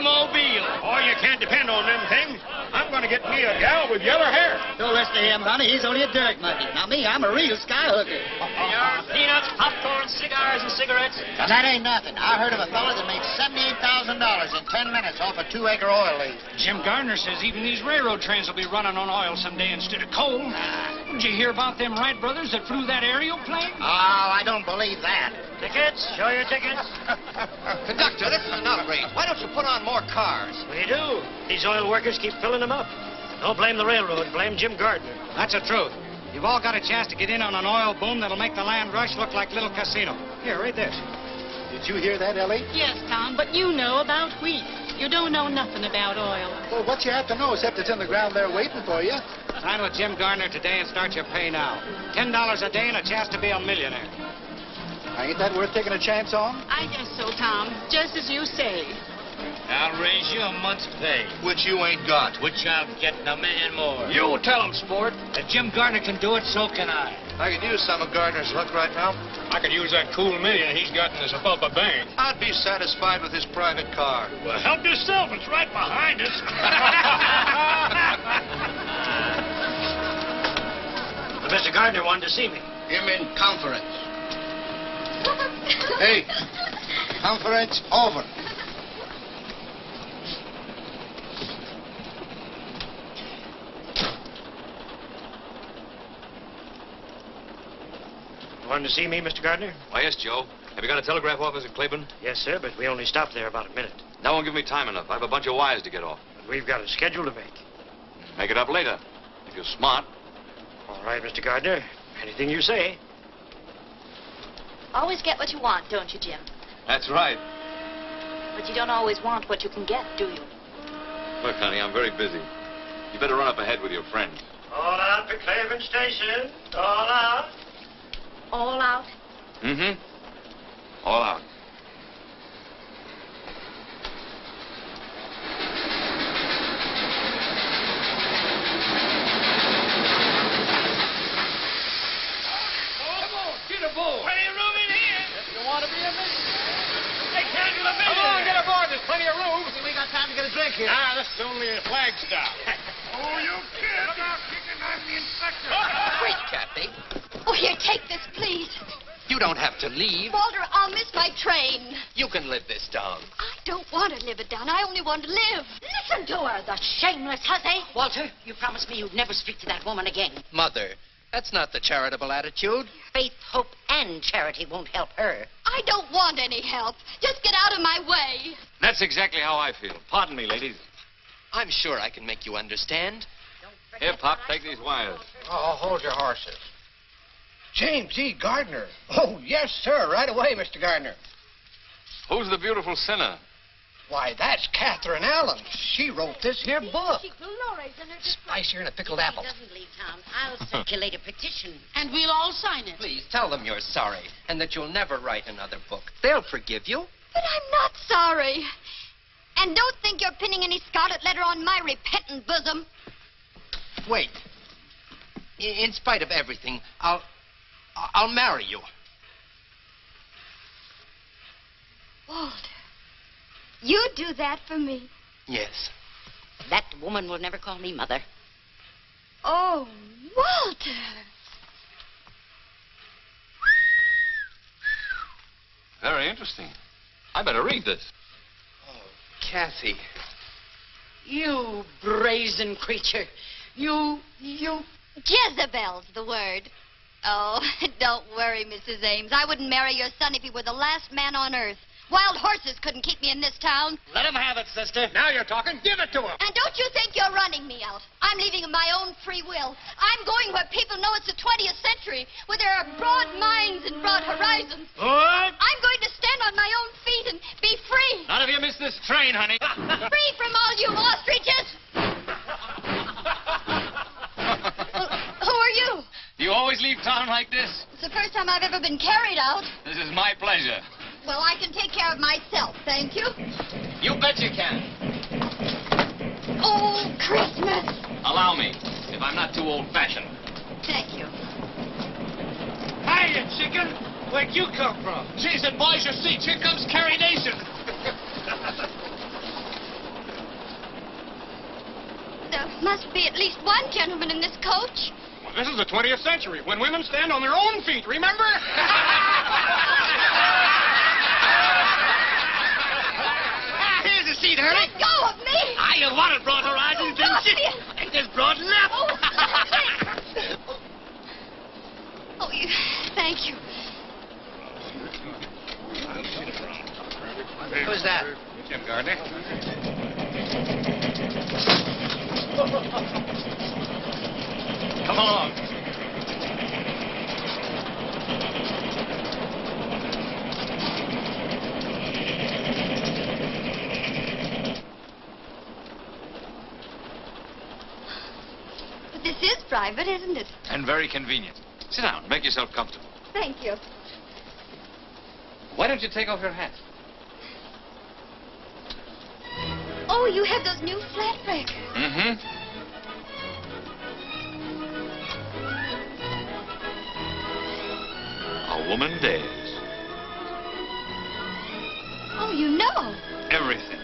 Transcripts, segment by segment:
mobile. Oh, you can't depend on them things. I'm going to get me a gal with yellow hair. Don't listen to him, honey. He's only a dirt monkey. Now, me, I'm a real skyhooker. Your peanuts, popcorn, cigars, and cigarettes. That ain't nothing. I heard of a fella that made $78,000 in 10 minutes off a 2-acre oil lease. Jim Gardner says even these railroad trains will be running on oil someday instead of coal. Did you hear about them Wright brothers that flew that aerial plane? Oh, I don't believe that. Tickets? Show your tickets. Conductor, this is an outrage. Why don't you put on more cars? We do. These oil workers keep filling them up. Don't blame the railroad. Blame Jim Gardner. That's the truth. You've all got a chance to get in on an oil boom that'll make the land rush look like Little Casino. Here, read this. Did you hear that, Ellie? Yes, Tom, but you know about wheat. You don't know nothing about oil. Well, what you have to know, except it's in the ground there waiting for you. Sign with Jim Gardner today and start your pay now. $10 a day and a chance to be a millionaire. Now, ain't that worth taking a chance on? I guess so, Tom. Just as you say. I'll raise you a month's pay. Which you ain't got. Which I'm getting $1 million more. You tell him, sport. If Jim Gardner can do it, so can I. I could use some of Gardner's luck right now. I could use that cool million he's got in his Abubba bank. I'd be satisfied with his private car. Well, help yourself. It's right behind us. Mr. Gardner wanted to see me. Him in conference. Hey, conference over. Wanted to see me, Mr. Gardner? Why, yes, Joe. Have you got a telegraph office at Claiborne? Yes, sir, but we only stopped there about a minute. That won't give me time enough. I have a bunch of wires to get off. But we've got a schedule to make. Make it up later, if you're smart. All right, Mr. Gardner. Anything you say. Always get what you want, don't you, Jim? That's right. But you don't always want what you can get, do you? Look, honey, I'm very busy. You better run up ahead with your friends. All out for Claiborne Station. All out. All out? Mm-hmm. All out. Come on, get aboard. Plenty of room in here. If you want to be a millionaire. They can't do a millionaire. Come on, get aboard. There's plenty of room. We got time to get a drink here. Ah, this is only a flag stop. Oh, you kid. Look out, kicking. I'm the inspector. Wait, Kathy. Oh, here, take this, please. You don't have to leave. Walter, I'll miss my train. You can live this down. I don't want to live it down. I only want to live. Listen to her, the shameless hussy. Walter, you promised me you'd never speak to that woman again. Mother, that's not the charitable attitude. Faith, hope, and charity won't help her. I don't want any help. Just get out of my way. That's exactly how I feel. Pardon me, ladies. I'm sure I can make you understand. Here, Pop, take these wires. Oh, hold your horses. James E. Gardner. Oh, yes, sir. Right away, Mr. Gardner. Who's the beautiful sinner? Why, that's Catherine Allen. She wrote this here book. She grew Laura's in her Spicier than a pickled apple. She doesn't leave town. I'll circulate a petition. And we'll all sign it. Please tell them you're sorry and that you'll never write another book. They'll forgive you. But I'm not sorry. And don't think you're pinning any scarlet letter on my repentant bosom. Wait. In spite of everything, I'll marry you. Walter, you do that for me? Yes. That woman will never call me mother. Oh, Walter. Very interesting. I better read this. Oh, Kathy. You brazen creature. You... Jezebel's the word. Oh, don't worry, Mrs. Ames. I wouldn't marry your son if he were the last man on earth. Wild horses couldn't keep me in this town. Let him have it, sister. Now you're talking. Give it to him. And don't you think you're running me out. I'm leaving of my own free will. I'm going where people know it's the 20th century, where there are broad minds and broad horizons. What? I'm going to stand on my own feet and be free. Not if you miss this train, honey. Free from all you ostriches. Who are you? Do you always leave town like this? It's the first time I've ever been carried out. This is my pleasure. Well, I can take care of myself, thank you. You bet you can. Oh, Christmas. Allow me, if I'm not too old-fashioned. Thank you. Hiya, chicken. Where'd you come from? Jeez, advise your seats. Here comes Carrie Nation. Must be at least one gentleman in this coach. Well, this is the 20th century, when women stand on their own feet, remember? Here's a seat, Hurley. Let go of me! You wanted broad horizons, didn't you? Ain't this broad enough? Oh, stop it! Oh, thank you. Who's that? Jim Gardner. Come along. But this is private, isn't it? And very convenient. Sit down. Make yourself comfortable. Thank you. Why don't you take off your hat? Oh, you have those new flat breakers. Mm-hmm. A woman dares. Oh, you know. Everything.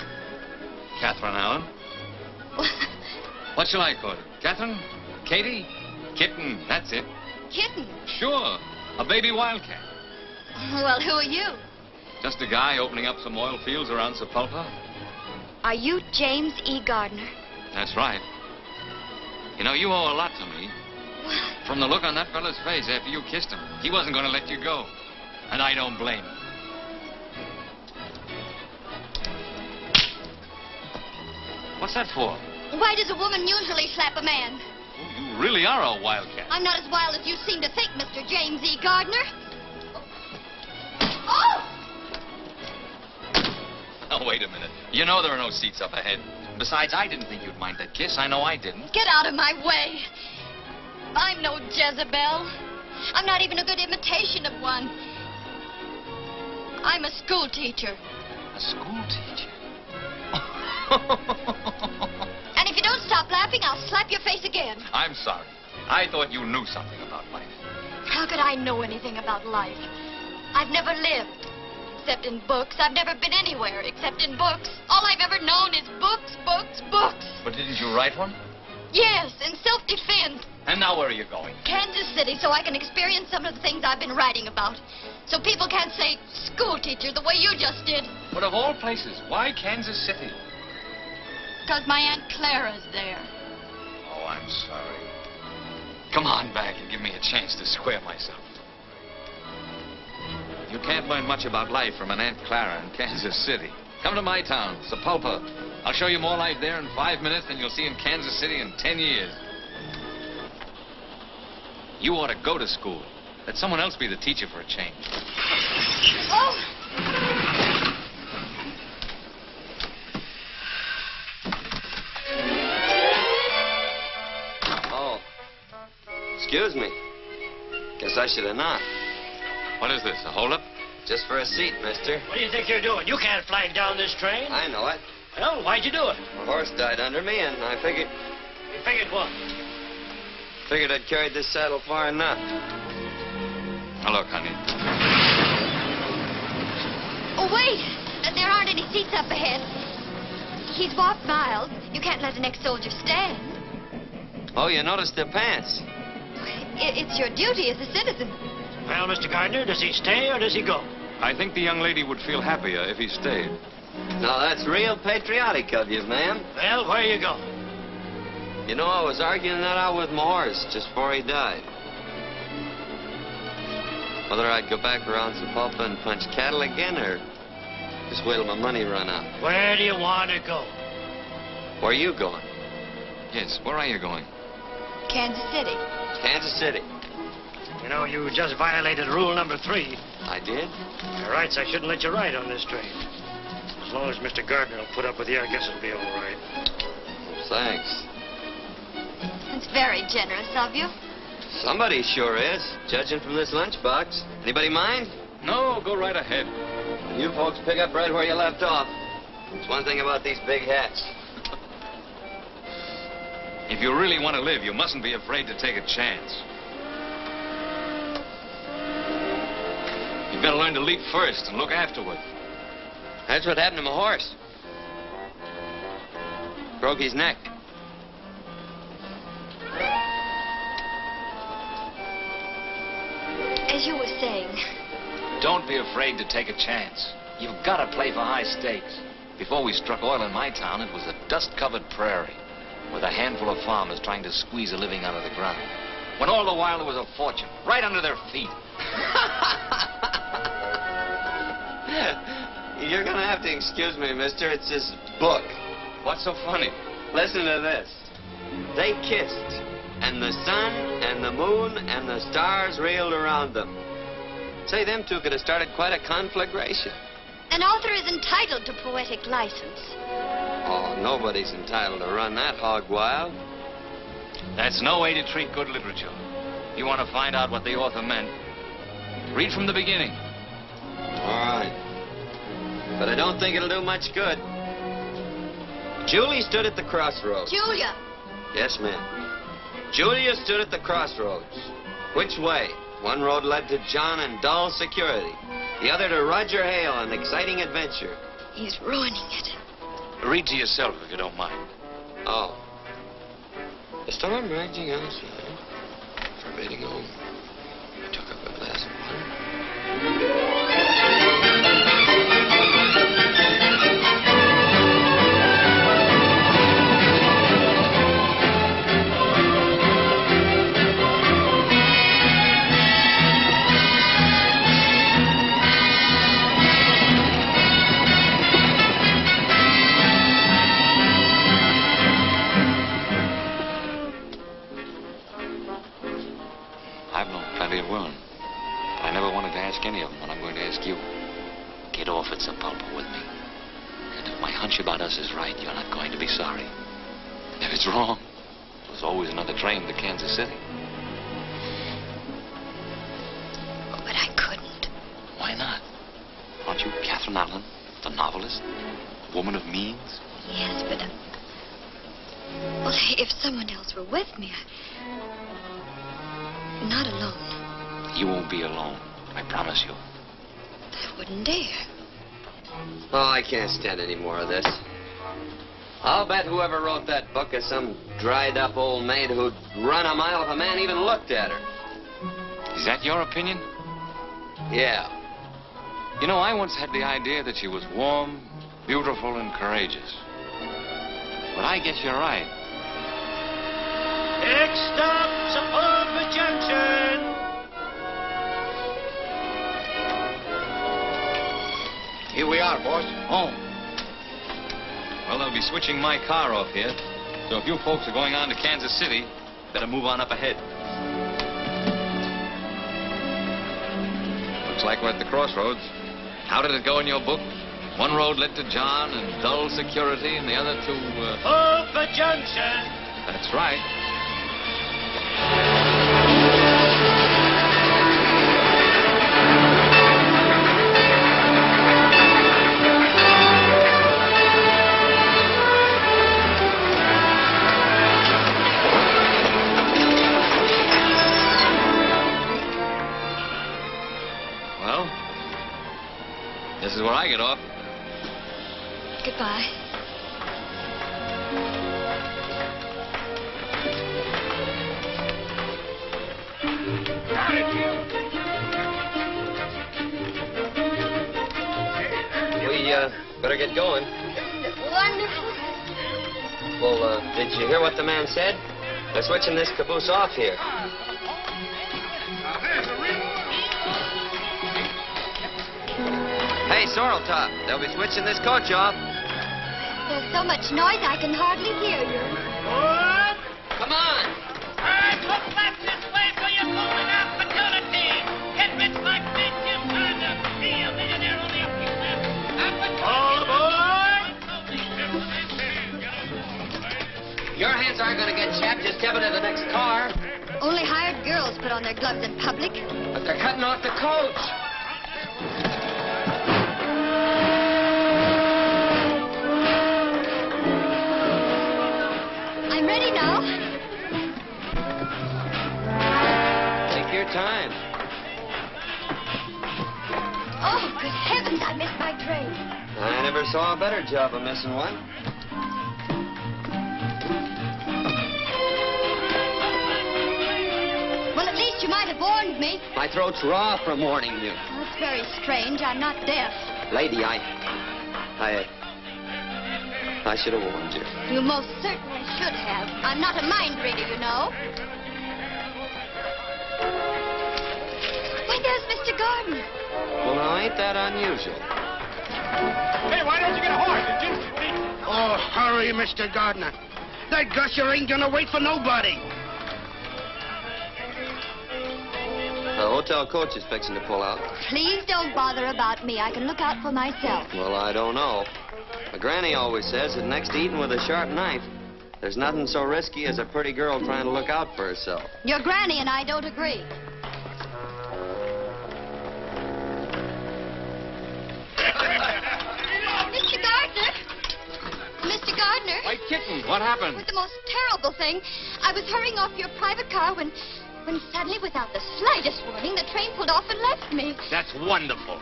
Catherine Allen. What shall I call you? Catherine? Katie? Kitten. That's it. Kitten. Sure. A baby wildcat. Well, who are you? Just a guy opening up some oil fields around Sepulpa. Are you James E. Gardner? That's right. You know, you owe a lot to me. From the look on that fella's face after you kissed him, he wasn't going to let you go. And I don't blame him. What's that for? Why does a woman usually slap a man? Oh, you really are a wildcat. I'm not as wild as you seem to think, Mr. James E. Gardner. Oh! Oh, wait a minute. You know there are no seats up ahead. Besides, I didn't think you'd mind that kiss. I know I didn't. Get out of my way. I'm no Jezebel. I'm not even a good imitation of one. I'm a schoolteacher. A schoolteacher? And if you don't stop laughing, I'll slap your face again. I'm sorry. I thought you knew something about life. How could I know anything about life? I've never lived. Except in books. I've never been anywhere except in books. All I've ever known is books, books, books. But didn't you write one? Yes, in self-defense. And now where are you going? Kansas City, so I can experience some of the things I've been writing about. So people can't say schoolteacher the way you just did. But of all places, why Kansas City? Because my Aunt Clara's there. Oh, I'm sorry. Come on back and give me a chance to square myself. You can't learn much about life from an Aunt Clara in Kansas City. Come to my town, Sepulpa. I'll show you more life there in 5 minutes than you'll see in Kansas City in 10 years. You ought to go to school. Let someone else be the teacher for a change. Oh! Oh. Excuse me. Guess I should have knocked. What is this, a holdup? Just for a seat, mister. What do you think you're doing? You can't flag down this train. I know it. Well, why'd you do it? My horse died under me, and I figured... You figured what? Figured I'd carried this saddle far enough. Now, look, honey. Oh, wait! There aren't any seats up ahead. He's walked miles. You can't let an ex-soldier stand. Oh, you noticed their pants. It's your duty as a citizen. Well, Mr. Gardner, does he stay or does he go? I think the young lady would feel happier if he stayed. Now, that's real patriotic of you, ma'am. Well, where you go? You know, I was arguing that out with my horse just before he died. Whether I'd go back around Sepulpa and punch cattle again, or just wait till my money run out. Where do you want to go? Where are you going? Yes, where are you going? Kansas City. Kansas City. You know, you just violated rule number 3. I did? By rights, I shouldn't let you ride on this train. As long as Mr. Gardner will put up with you, I guess it'll be all right. Thanks. That's very generous of you. Somebody sure is, judging from this lunchbox. Anybody mind? No, go right ahead. You folks pick up right where you left off. It's one thing about these big hats. If you really want to live, you mustn't be afraid to take a chance. You better learn to leap first and look afterward. That's what happened to my horse. Broke his neck. you were saying. Don't be afraid to take a chance. You've got to play for high stakes. Before we struck oil in my town, it was a dust-covered prairie with a handful of farmers trying to squeeze a living out of the ground. When all the while there was a fortune right under their feet. You're going to have to excuse me, mister. It's this book. What's so funny? Listen to this. They kissed, and the sun and the moon and the stars reeled around them. Say, them two could have started quite a conflagration. An author is entitled to poetic license. Oh, nobody's entitled to run that hog wild. That's no way to treat good literature. You want to find out what the author meant, read from the beginning. All right. But I don't think it'll do much good. Julie stood at the crossroads. Julia. Yes, ma'am. Julia stood at the crossroads. Which way? One road led to John and dull security. The other to Roger Hale and exciting adventure. He's ruining it. Read to yourself if you don't mind. Oh. The storm raging outside. Forbidding home. I took up a glass of water. I've known plenty of women, but I never wanted to ask any of them what I'm going to ask you. Get off at Zapalpa with me. And if my hunch about us is right, you're not going to be sorry. And if it's wrong, there's always another train to Kansas City. Oh, but I couldn't. Why not? Aren't you Catherine Allen, the novelist? Woman of means? Yes, but... well, if someone else were with me, not alone. You won't be alone, I promise you. I wouldn't dare. Oh, I can't stand any more of this. I'll bet whoever wrote that book is some dried-up old maid who'd run a mile if a man even looked at her. Is that your opinion? Yeah. You know, I once had the idea that she was warm, beautiful, and courageous. But I guess you're right. Next stop, Zapalpa Junction. Here we are, boss. Home. Well, they'll be switching my car off here. So if you folks are going on to Kansas City, better move on up ahead. Looks like we're at the crossroads. How did it go in your book? One road led to John and dull security, and the other to, Zapalpa Junction. That's right. Well, this is where I get off. Goodbye. We, better get going. Wonderful. Well, did you hear what the man said? They're switching this caboose off here. Hey, Sorreltop, they'll be switching this coach off. There's so much noise I can hardly hear you. What? Come on. All right, look back this way for your golden opportunity. Get rich like me, Jim Turner. Be a millionaire only a few steps. All aboard! Your hands aren't going to get chapped. Just step into the next car. Only hired girls put on their gloves in public. But they're cutting off the coach. I'm ready now. Take your time. Oh, good heavens, I missed my train. I never saw a better job of missing one. Well, at least you might have warned me. My throat's raw from warning you. Oh, it's very strange. I'm not deaf. Lady, I should have warned you. You most certainly should have. I'm not a mind reader, you know. Why, there's Mr. Gardner. Well, now, ain't that unusual? Hey, why don't you get a horse? Oh, hurry, Mr. Gardner. That gusher ain't gonna wait for nobody. The hotel coach is fixing to pull out. Please don't bother about me. I can look out for myself. Well, I don't know. My granny always says that next to eating with a sharp knife, there's nothing so risky as a pretty girl trying to look out for herself. Your granny and I don't agree. Mr. Gardner! Mr. Gardner! White kitten, what happened? It was the most terrible thing. I was hurrying off your private car when suddenly, without the slightest warning, the train pulled off and left me. That's wonderful.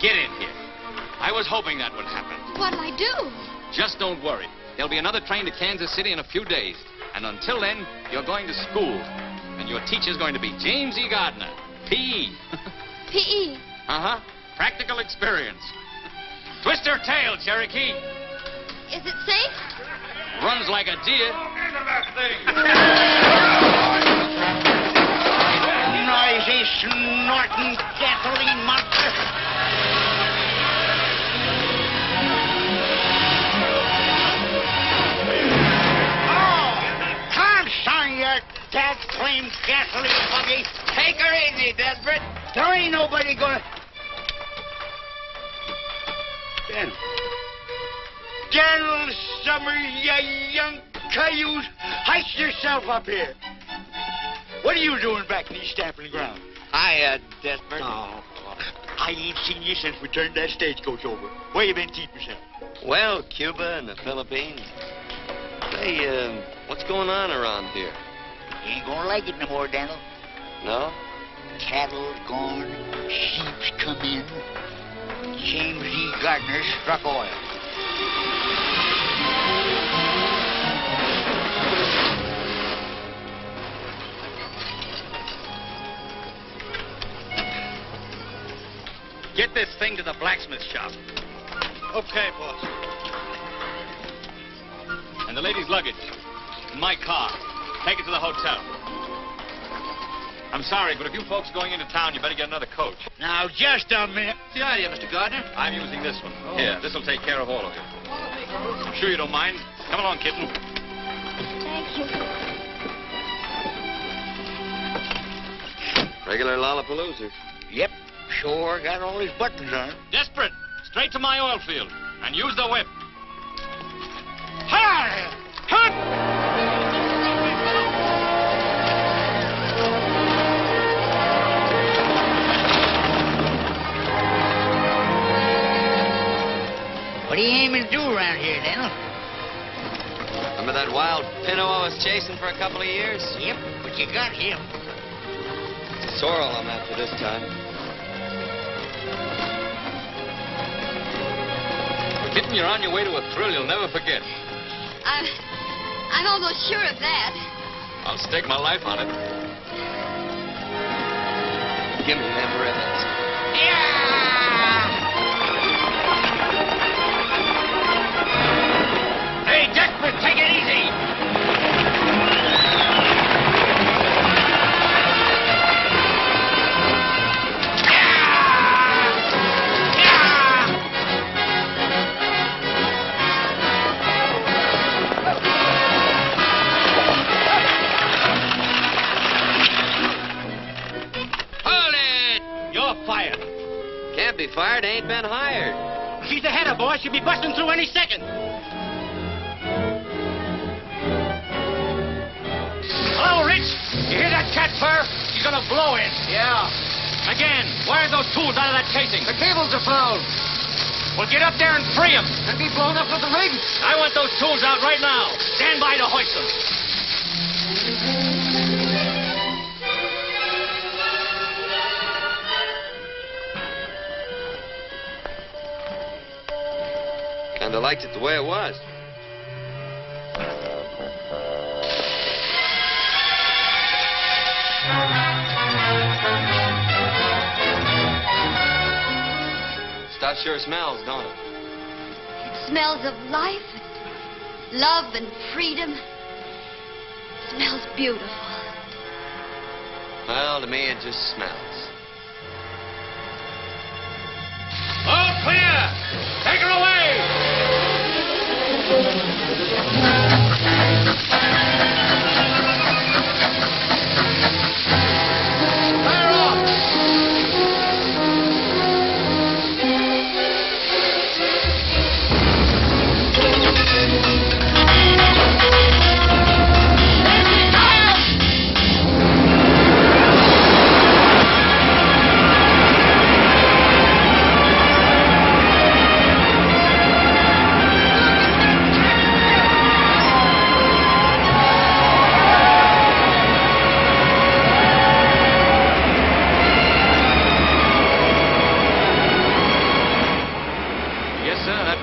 Get in here. I was hoping that would happen. What'll I do? Just don't worry. There'll be another train to Kansas City in a few days. And until then, you're going to school. And your teacher's going to be James E. Gardner, P.E. P.E. Uh-huh. Practical experience. Twist her tail, Cherokee. Is it safe? Runs like a deer. Noisy, snorting gasoline monster. Oh, consign your dad-claimed gasoline buggy. Take her easy, Desperate. There ain't nobody gonna... General Summers, you young cayuse, heist yourself up here. What are you doing back in these stamping ground? Hi, Desperate. Oh, I ain't seen you since we turned that stagecoach over. Where you been keeping yourself? Well, Cuba and the Philippines. Hey, what's going on around here? You ain't gonna like it no more, Daniel. No? Cattle gone, sheep's come in. James E. Gardner struck oil. Get this thing to the blacksmith shop. Okay, boss. And the lady's luggage. In my car. Take it to the hotel. I'm sorry, but if you folks are going into town, you better get another coach. Now, just a minute. What's the idea, Mr. Gardner? I'm using this one. Here, this'll take care of all of you. I'm sure you don't mind. Come along, kitten. Thank you. Regular Lollapalooza. Yep, sure got all his buttons on. Desperate. Straight to my oil field. And use the whip. Hi! Hut! What are you aiming to do around here, Daniel? Remember that wild pinto I was chasing for a couple of years? Yep, but you got him. It's a sorrel I'm after this time. Kitten, you're on your way to a thrill you'll never forget. I'm almost sure of that. I'll stake my life on it. Give me them ribbons. Hey, Desperate, take it easy. Hold it. You're fired. Can't be fired, ain't been hired. She's ahead of boy. She'll be busting through any second. Hello, Rich. You hear that cat purr? She's gonna blow in. Yeah. Again, wire those tools out of that casing. The cables are fouled. Well, get up there and free them. And be blown up with the rig. I want those tools out right now. Stand by to hoist them. Kinda liked it the way it was. stuff sure smells, don't it? It smells of life, and love, and freedom. It smells beautiful. Well, to me, it just smells. All clear! Take her away! Fire off!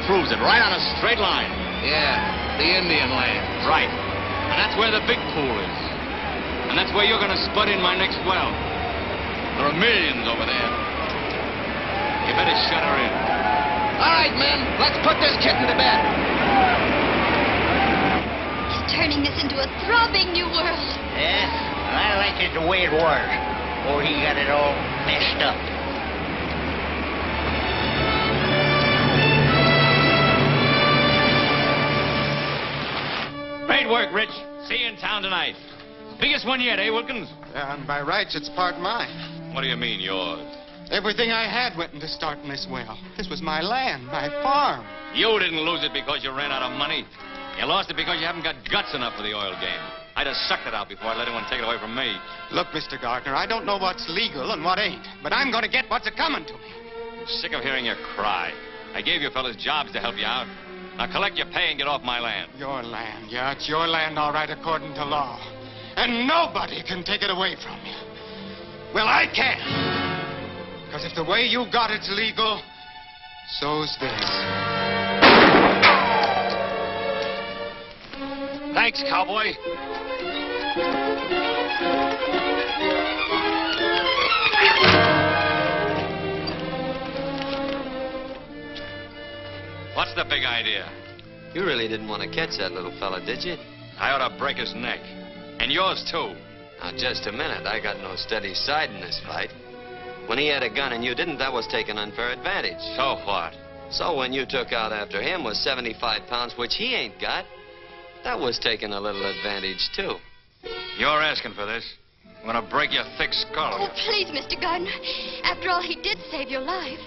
Proves it, right on a straight line. Yeah, the Indian land. Right. And that's where the big pool is. And that's where you're going to spud in my next well. There are millions over there. You better shut her in. All right, men, let's put this kitten to bed. He's turning this into a throbbing new world. Yeah, I like it the way it was. Before he got it all messed up. Great work, Rich. See you in town tonight. Biggest one yet, eh, Wilkins? And by rights, it's part mine. What do you mean, yours? Everything I had went into starting this well. This was my land, my farm. You didn't lose it because you ran out of money. You lost it because you haven't got guts enough for the oil game. I'd have sucked it out before I let anyone take it away from me. Look, Mr. Gardner, I don't know what's legal and what ain't, but I'm going to get what's a-coming to me. I'm sick of hearing you cry. I gave you fellas jobs to help you out. Now collect your pay and get off my land. Your land, yeah, it's your land all right according to law. And nobody can take it away from you. Well, I can. Because if the way you got it's legal, so's this. Thanks, cowboy. What's the big idea? You really didn't want to catch that little fella, did you? I ought to break his neck. And yours, too. Now, just a minute. I got no steady side in this fight. When he had a gun and you didn't, that was taking unfair advantage. So what? So when you took out after him with 75 pounds, which he ain't got, that was taking a little advantage, too. You're asking for this. I'm going to break your thick skull. Oh, please, Mr. Gardner. After all, he did save your life.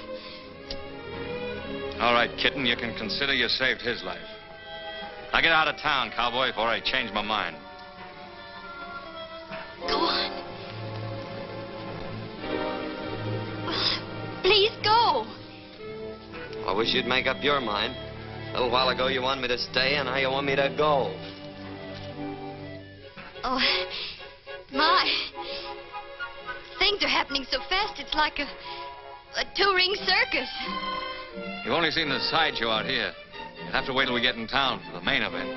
All right, kitten, you can consider you saved his life. Now get out of town, cowboy, before I change my mind. Go on. Please go. I wish you'd make up your mind. A little while ago you wanted me to stay, and now you want me to go. Oh, my. Things are happening so fast, it's like a two-ring circus. You've only seen the sideshow out here. You'll have to wait till we get in town for the main event.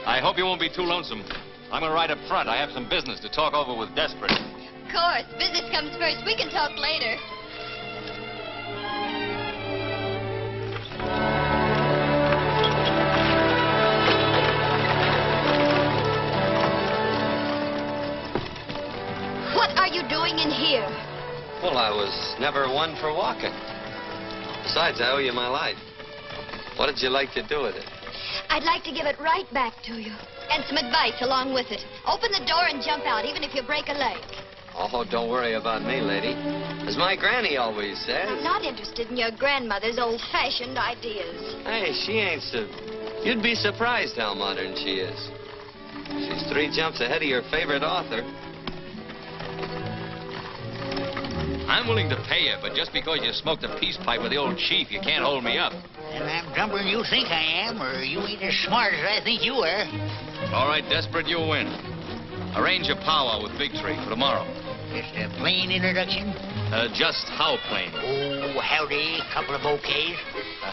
I hope you won't be too lonesome. I'm going to ride up front. I have some business to talk over with Desperate. Of course. Business comes first. We can talk later. What are you doing in here? Well, I was never one for walking. Besides, I owe you my life. What did you like to do with it? I'd like to give it right back to you. And some advice along with it. Open the door and jump out, even if you break a leg. Oh, don't worry about me, lady. As my granny always says. I'm not interested in your grandmother's old-fashioned ideas. Hey, she ain't so... You'd be surprised how modern she is. She's 3 jumps ahead of your favorite author. I'm willing to pay you, but just because you smoked a peace pipe with the old chief, you can't hold me up. And I'm dumber than you think I am, or you ain't as smart as I think you are. All right, Desperate, you win. Arrange a powwow with Big Tree for tomorrow. Just a plain introduction? Just how plain? Oh, howdy, couple of bouquets.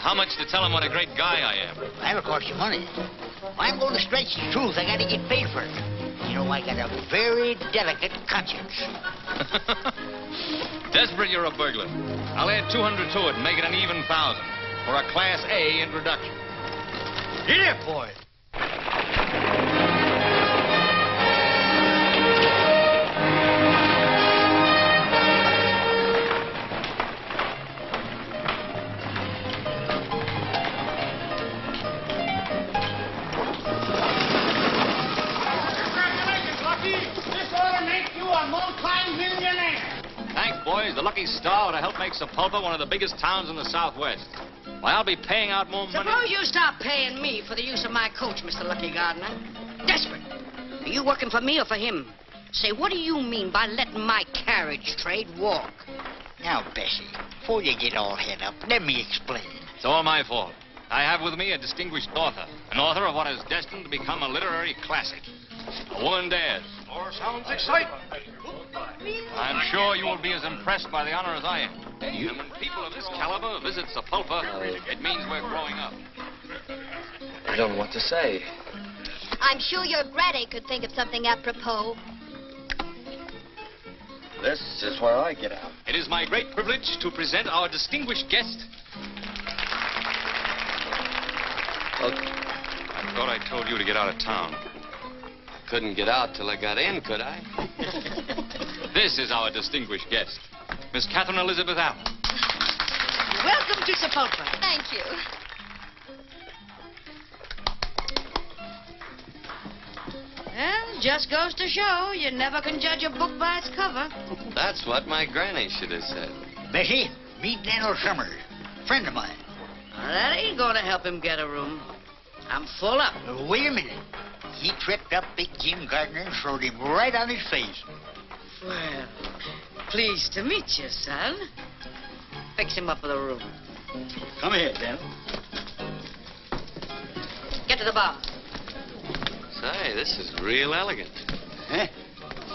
How much to tell him what a great guy I am? That'll cost you money. If I'm going to stretch the truth, I got to get paid for it. You know, I got a very delicate conscience. Desperate, you're a burglar. I'll add 200 to it and make it an even 1,000 for a Class A introduction. Get it, boy. Congratulations, Lucky. This ought to make you a multi-millionaire. Thanks, boys. The lucky star would have helped make Sepulpa one of the biggest towns in the Southwest. Why, I'll be paying out more money. Suppose you stop paying me for the use of my coach, Mr. Lucky Gardener. Desperate. Are you working for me or for him? Say, what do you mean by letting my carriage trade walk? Now, Bessie, before you get all head up, let me explain. It's all my fault. I have with me a distinguished author, an author of what is destined to become a literary classic. A woman dares. Or sounds exciting. I'm sure you will be as impressed by the honor as I am. And when people of this caliber visit Sepulpa, it means we're growing up. I don't know what to say. I'm sure your granny could think of something apropos. This is where I get out. It is my great privilege to present our distinguished guest. I thought I told you to get out of town. Couldn't get out till I got in, could I? This is our distinguished guest, Miss Catherine Elizabeth Allen. Welcome to Sepulpa. Thank you. Well, just goes to show you never can judge a book by its cover. That's what my granny should have said. Bessie, meet Daniel Summers, friend of mine. Now, that ain't going to help him get a room. I'm full up. Wait a minute. He tripped up big Jim Gardner and throwed him right on his face. Well, pleased to meet you, son. Fix him up with a room. Come here, Daniel. Get to the bar. Say, this is real elegant. Huh?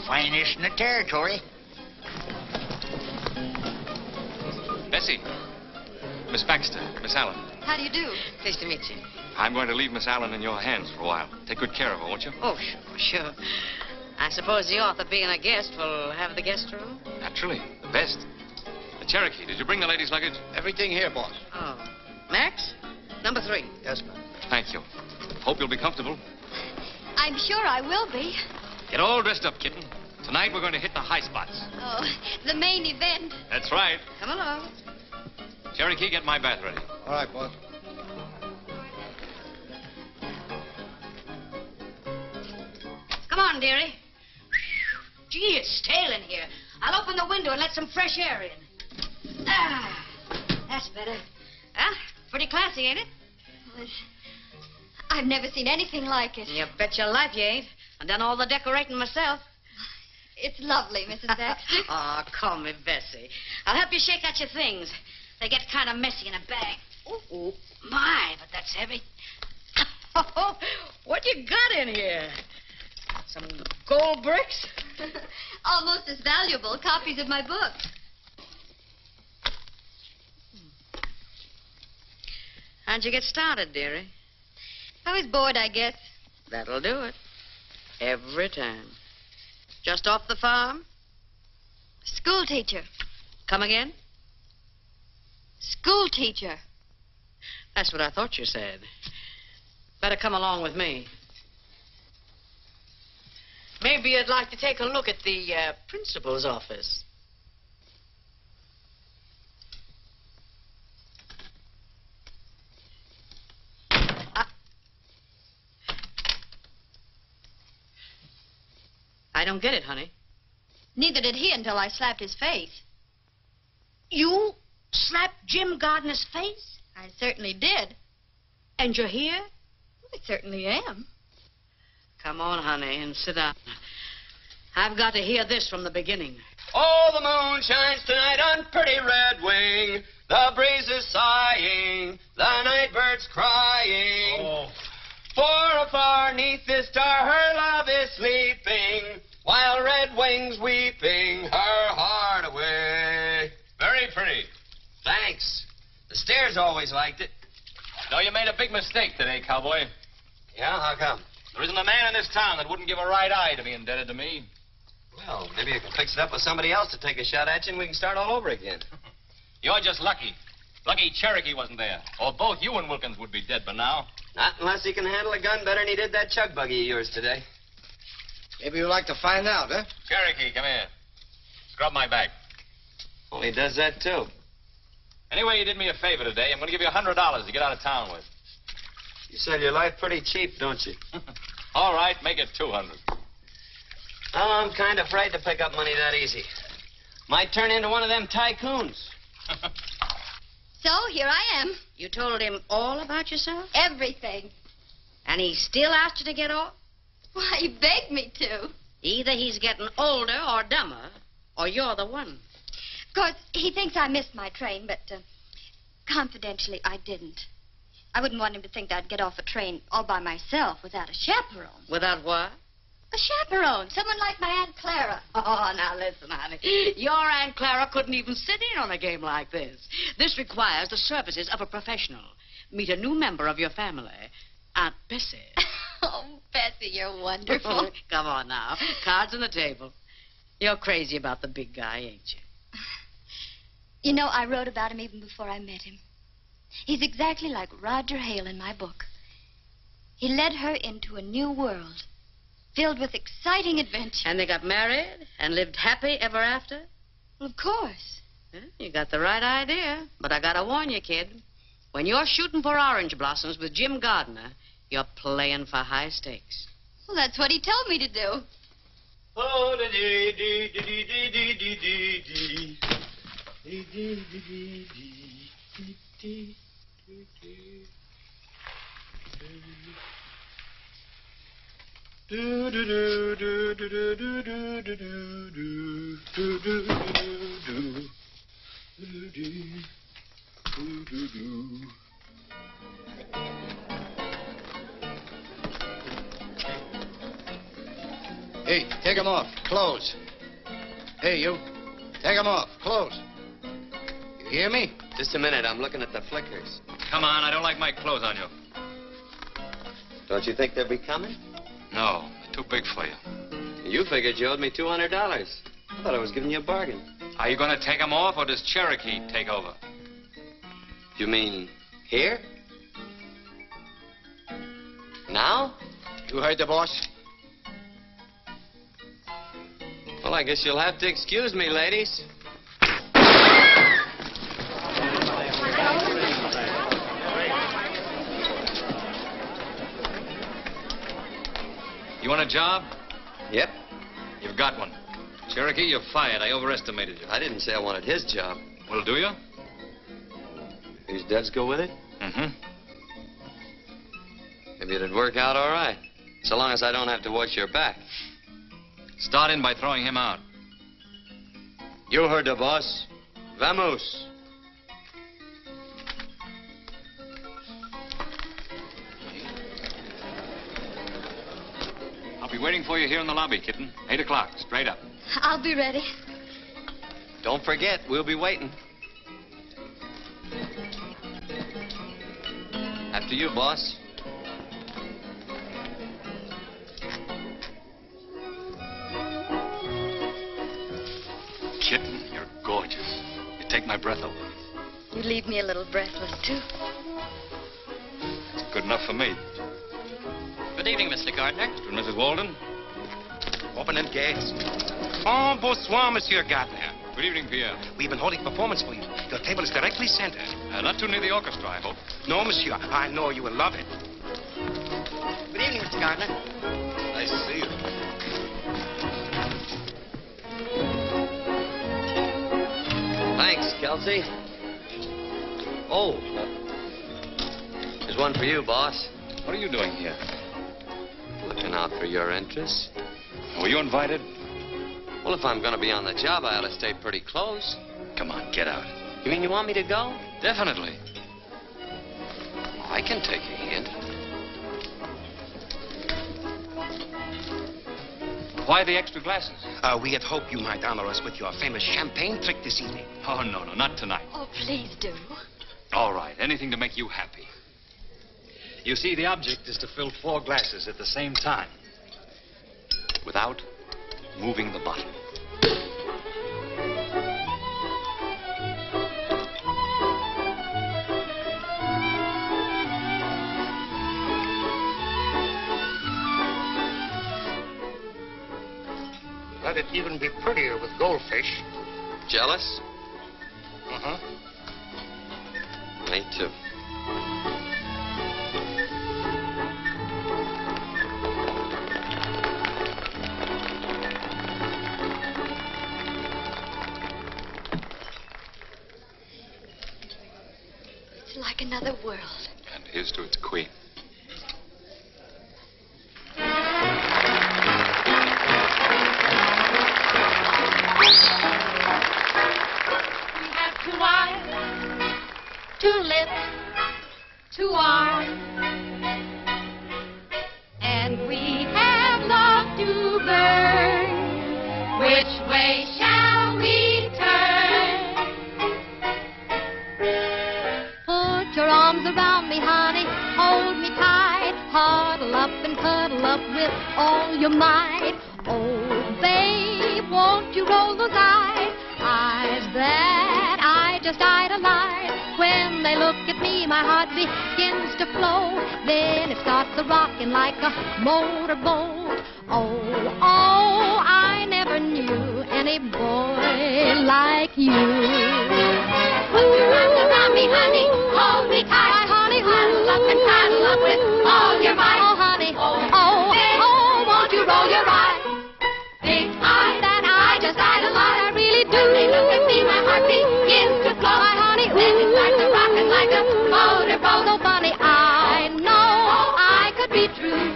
Finest in the territory. Bessie. Miss Baxter. Miss Allen. How do you do? Pleased to meet you. I'm going to leave Miss Allen in your hands for a while. Take good care of her, won't you? Oh, sure. I suppose the author, being a guest, will have the guest room? Naturally. The best. The Cherokee, did you bring the ladies' luggage? Everything here, boss. Oh. Max? Number 3. Yes, ma'am. Thank you. Hope you'll be comfortable. I'm sure I will be. Get all dressed up, kitten. Tonight we're going to hit the high spots. Oh, the main event. That's right. Come along. Cherokee, get my bath ready. All right, boss. Come on, dearie. Gee, it's stale in here. I'll open the window and let some fresh air in. Ah, that's better. Huh? Pretty classy, ain't it? I've never seen anything like it. You bet your life you ain't. I've done all the decorating myself. It's lovely, Mrs. Baxter. Oh, call me Bessie. I'll help you shake out your things. They get kind of messy in a bag. Oh, my, but that's heavy. Oh, what you got in here? Some gold bricks? Almost as valuable copies of my book. How'd you get started, dearie? I was bored, I guess. That'll do it. Every time. Just off the farm? Schoolteacher. Come again? Schoolteacher. That's what I thought you said. Better come along with me. Maybe you'd like to take a look at the principal's office. I don't get it, honey. Neither did he until I slapped his face. You slapped Jim Gardner's face? I certainly did. And you're here? I certainly am. Come on, honey, and sit down. I've got to hear this from the beginning. Oh, the moon shines tonight on pretty Red Wing. The breeze is sighing, the night bird's crying. Oh. For afar neath the star her love is sleeping, while Red Wing's weeping her heart away. Very pretty. Thanks. The stairs always liked it. No, you made a big mistake today, cowboy. Yeah, how come? There isn't a man in this town that wouldn't give a right eye to be indebted to me. Well, maybe you can fix it up with somebody else to take a shot at you and we can start all over again. You're just lucky. Lucky Cherokee wasn't there. Or both you and Wilkins would be dead by now. Not unless he can handle a gun better than he did that chug buggy of yours today. Maybe you'd like to find out, huh? Cherokee, come here. Scrub my back. Only does that, too. Anyway, you did me a favor today. I'm going to give you $100 to get out of town with. You sell your life pretty cheap, don't you? All right, make it 200. Well, I'm kind of afraid to pick up money that easy. Might turn into one of them tycoons. So, here I am. You told him all about yourself? Everything. And he still asked you to get off? Why, he begged me to. Either he's getting older or dumber, or you're the one. Of course, he thinks I missed my train, but confidentially, I didn't. I wouldn't want him to think that I'd get off a train all by myself without a chaperone. Without what? A chaperone. Someone like my Aunt Clara. Oh, now listen, honey. Your Aunt Clara couldn't even sit in on a game like this. This requires the services of a professional. Meet a new member of your family, Aunt Bessie. Oh, Bessie, you're wonderful. Come on now. Cards on the table. You're crazy about the big guy, ain't you? You know, I wrote about him even before I met him. He's exactly like Roger Hale in my book. He led her into a new world, filled with exciting adventure. And they got married and lived happy ever after? Well, of course. You got the right idea. But I gotta warn you, kid. When you're shooting for orange blossoms with Jim Gardner, you're playing for high stakes. Well, that's what he told me to do. Oh, Hey, take 'em off. Clothes. Hey, you. Take 'em off. Clothes. You hear me? Just a minute. I'm looking at the flickers. Come on, I don't like my clothes on you. Don't you think they'll be coming? No, they're too big for you. You figured you owed me $200. I thought I was giving you a bargain. Are you going to take them off, or does Cherokee take over? You mean here? Now? You heard the boss? Well, I guess you'll have to excuse me, ladies. You want a job? Yep. You've got one. Cherokee, you're fired. I overestimated you. I didn't say I wanted his job. Well, do you? These devs go with it? Mm-hmm. Maybe it'd work out all right. So long as I don't have to watch your back. Start in by throwing him out. You heard the boss. Vamos. I'll be waiting for you here in the lobby, kitten. 8 o'clock, straight up. I'll be ready. Don't forget, we'll be waiting. After you, boss. Kitten, you're gorgeous. You take my breath away. You leave me a little breathless, too. It's good enough for me. Good evening, Mr. Gardner. Mr. and Mrs. Walden. Open them gates. Oh, bonsoir, Monsieur Gardner. Good evening, Pierre. We've been holding performance for you. Your table is directly centered. Not too near the orchestra, I hope. No, Monsieur. I know you will love it. Good evening, Mr. Gardner. Nice to see you. Thanks, Kelsey. Oh, there's one for you, boss. What are you doing here? Looking out for your interests. Were you invited? Well, if I'm going to be on the job, I ought to stay pretty close. Come on, get out. You mean you want me to go? Definitely. I can take a hint. Why the extra glasses? We had hoped you might honor us with your famous champagne trick this evening. Oh, no, not tonight. Oh, please do. All right, anything to make you happy. You see, the object is to fill 4 glasses at the same time without moving the bottle. thought it'd even be prettier with goldfish. Jealous? Uh-huh. Me too. It's like another world. And here's to its queen. We have 2 eyes, 2 lips, 2 arms, and we have love to burn. Which way shall we turn? Put your arms around me, honey, hold me tight, huddle up and cuddle up with all your might. Oh, babe, won't you roll those eyes that I just idolize? When they look at me, my heart begins to flow. Then it starts a-rocking like a motorboat. Oh, oh, I never knew any boy like you. Put your arms around me, honey, hold me tight, honey, huddle up and cuddle up with all your might. Oh, honey, oh, won't you roll your eyes? Big eyes that I just idolize, I really do. When they look at me, my heart begins to flow. My honey, then it starts a-rocking like a motorboat. So funny, I know I could be true.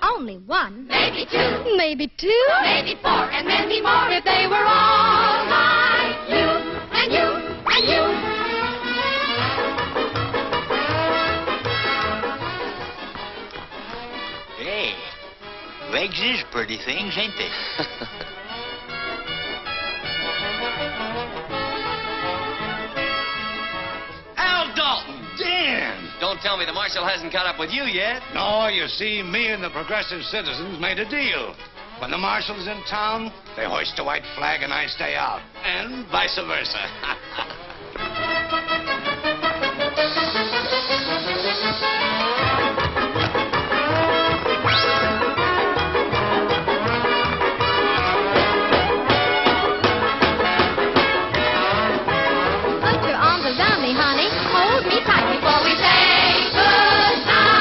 Only one, maybe 2, maybe 2, maybe 4, and many more if they were all like you and you and you. Hey, legs is pretty things, ain't they? Al Dalton, Dan! Don't tell me the marshal hasn't caught up with you yet. No, you see, me and the progressive citizens made a deal. When the marshal's in town, they hoist a white flag and I stay out. And vice versa. Put your arms around me, honey, hold me tight before we say goodnight.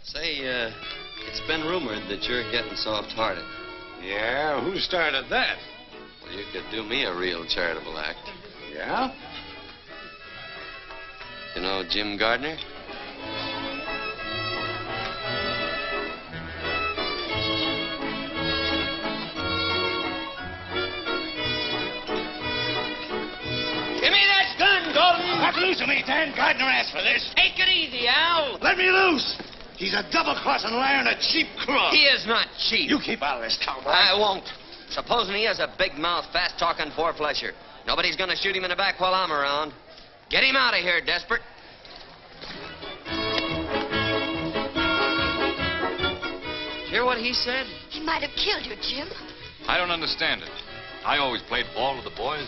Say, it's been rumored that you're getting soft-hearted. Yeah, who started that? Well, you could do me a real charitable act. Yeah? You know Jim Gardner? Give me that gun, Golden! Let loose of me, Dan. Gardner asked for this. Take it easy, Al. Let me loose! He's a double-crossing liar and a cheap crook. He is not cheap. You keep out of this, cowboy. I won't. Supposing he is a big-mouth, fast-talking four-flesher. Nobody's gonna shoot him in the back while I'm around. Get him out of here, Desperate. Hear what he said? He might have killed you, Jim. I don't understand it. I always played ball with the boys.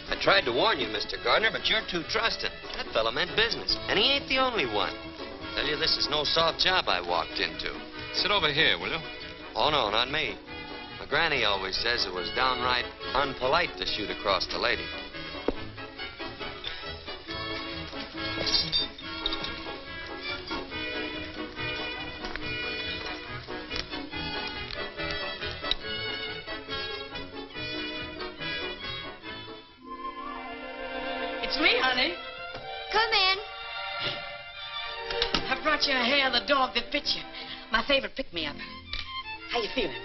I tried to warn you, Mr. Gardner, but you're too trusting. That fella meant business, and he ain't the only one. Tell you, this is no soft job I walked into. Sit over here, will you? Oh, no, not me. My granny always says it was downright unpolite to shoot across the lady. It's me, honey. Come in. I brought you a hair of the dog that bit you. My favorite pick-me-up. How you feeling?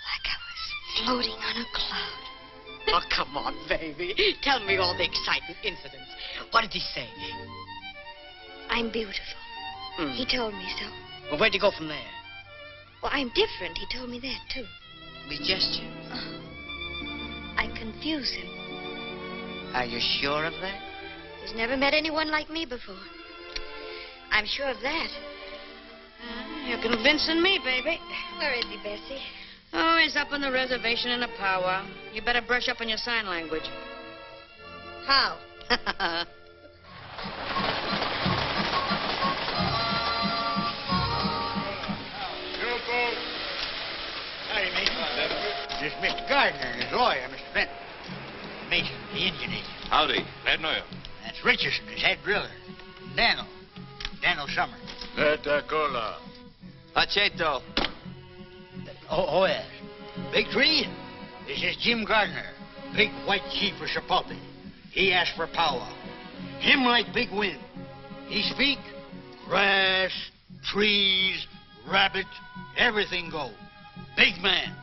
Like I was floating on a cloud. Oh, come on, baby. Tell me all the exciting incidents. What did he say? I'm beautiful. He told me so. Well, where'd you go from there? Well, I'm different. He told me that, too. We gesture. I confuse him. Are you sure of that? He's never met anyone like me before. I'm sure of that. You're convincing me, baby. Where is he, Bessie? Oh, he's up on the reservation in a powwow. You better brush up on your sign language. How? Howdy, Mason. This is Mr. Gardner and his lawyer, Mr. Benton. Mason, the Indian agent. Howdy. Glad to know you. That's Richardson, his head driller. Daniel Summer. Cola. Pacheto. Oh, yes. Big Tree, this is Jim Gardner, big white chief of Chipotle. He asked for powwow. Him like big wind. He speak, grass, trees, rabbit, everything go. Big man,